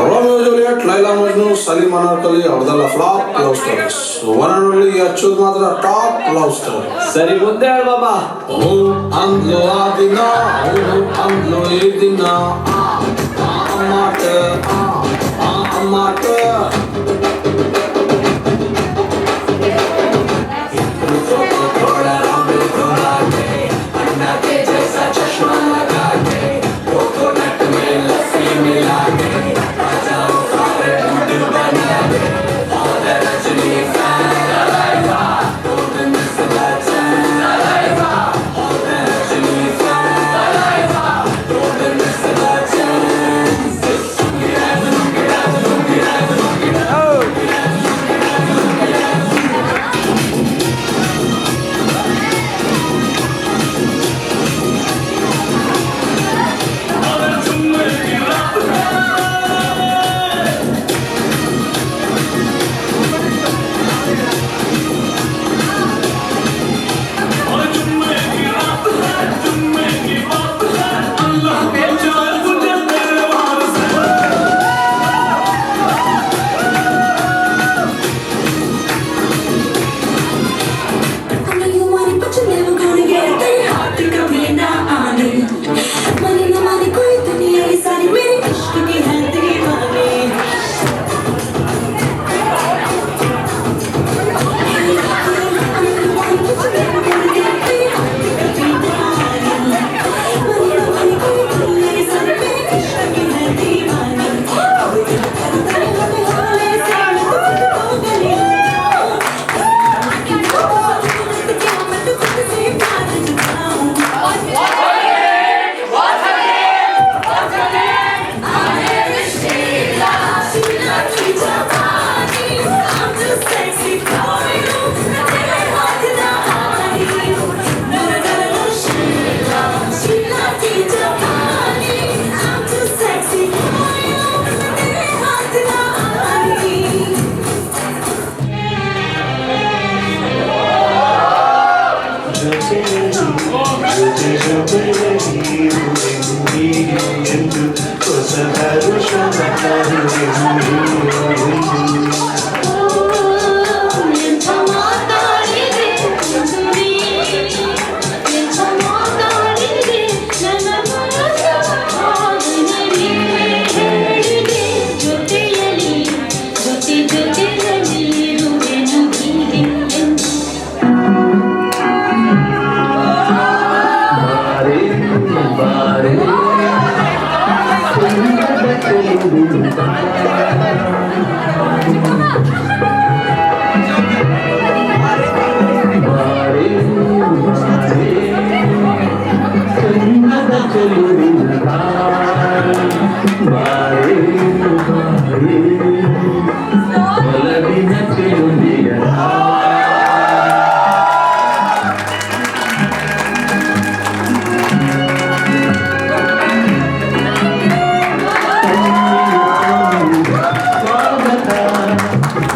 ರೋಮಿಯೋ ಜೂಲಿಯಟ್, ಲೈಲಾ ಮಜ್ನು, ಸಲೀಂ ಅನಾರ್ಕಲಿ ಅವ್ರದೆಲ್ಲ flop love stories. One and only ಹಚ್ಚೋದು ಮಾತ್ರ ಟಾಪ್ ಲವ್ ಸ್ಟೋರಿ. ಸರಿ ಮುಂದೆ ಹೇಳ ಬಾಬಾ. ಓ ಅಂದ್ಲು ಆ ದಿನ ಓ ಅಂದ್ಲು ಈ ದಿನ ಅಮ್ಮಾಟೆ ಅಮ್ಮಾಟೆ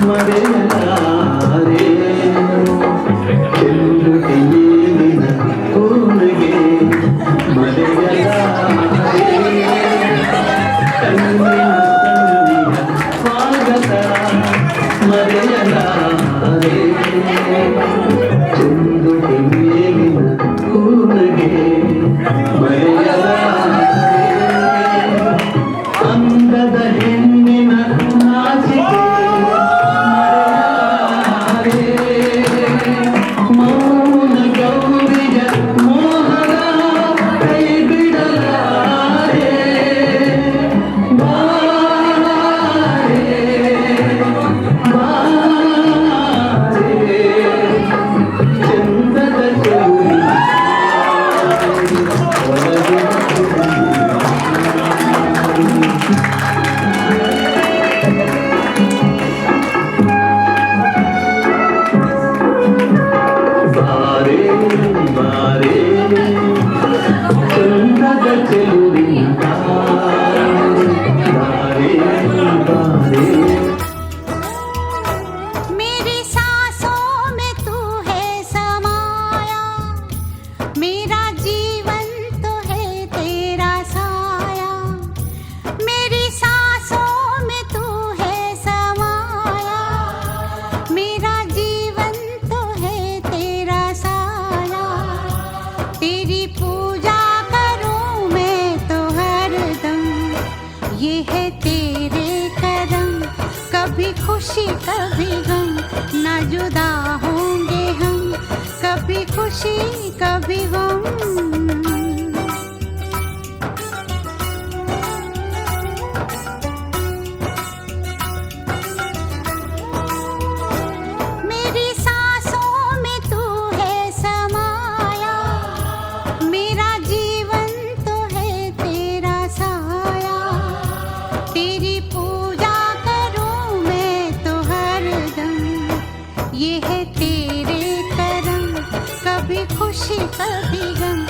ಮರೆ तेरे करम, कभी खुशी कभी गम, ना जुदा होंगे हम, कभी खुशी कभी गम। मेरी सांसों में तू है समाया, मेरा जीवन तो है तेरा साया, तेरी पूजा करूं मैं तो हरदम, ये है तेरे करम, कभी खुशी कभी गम,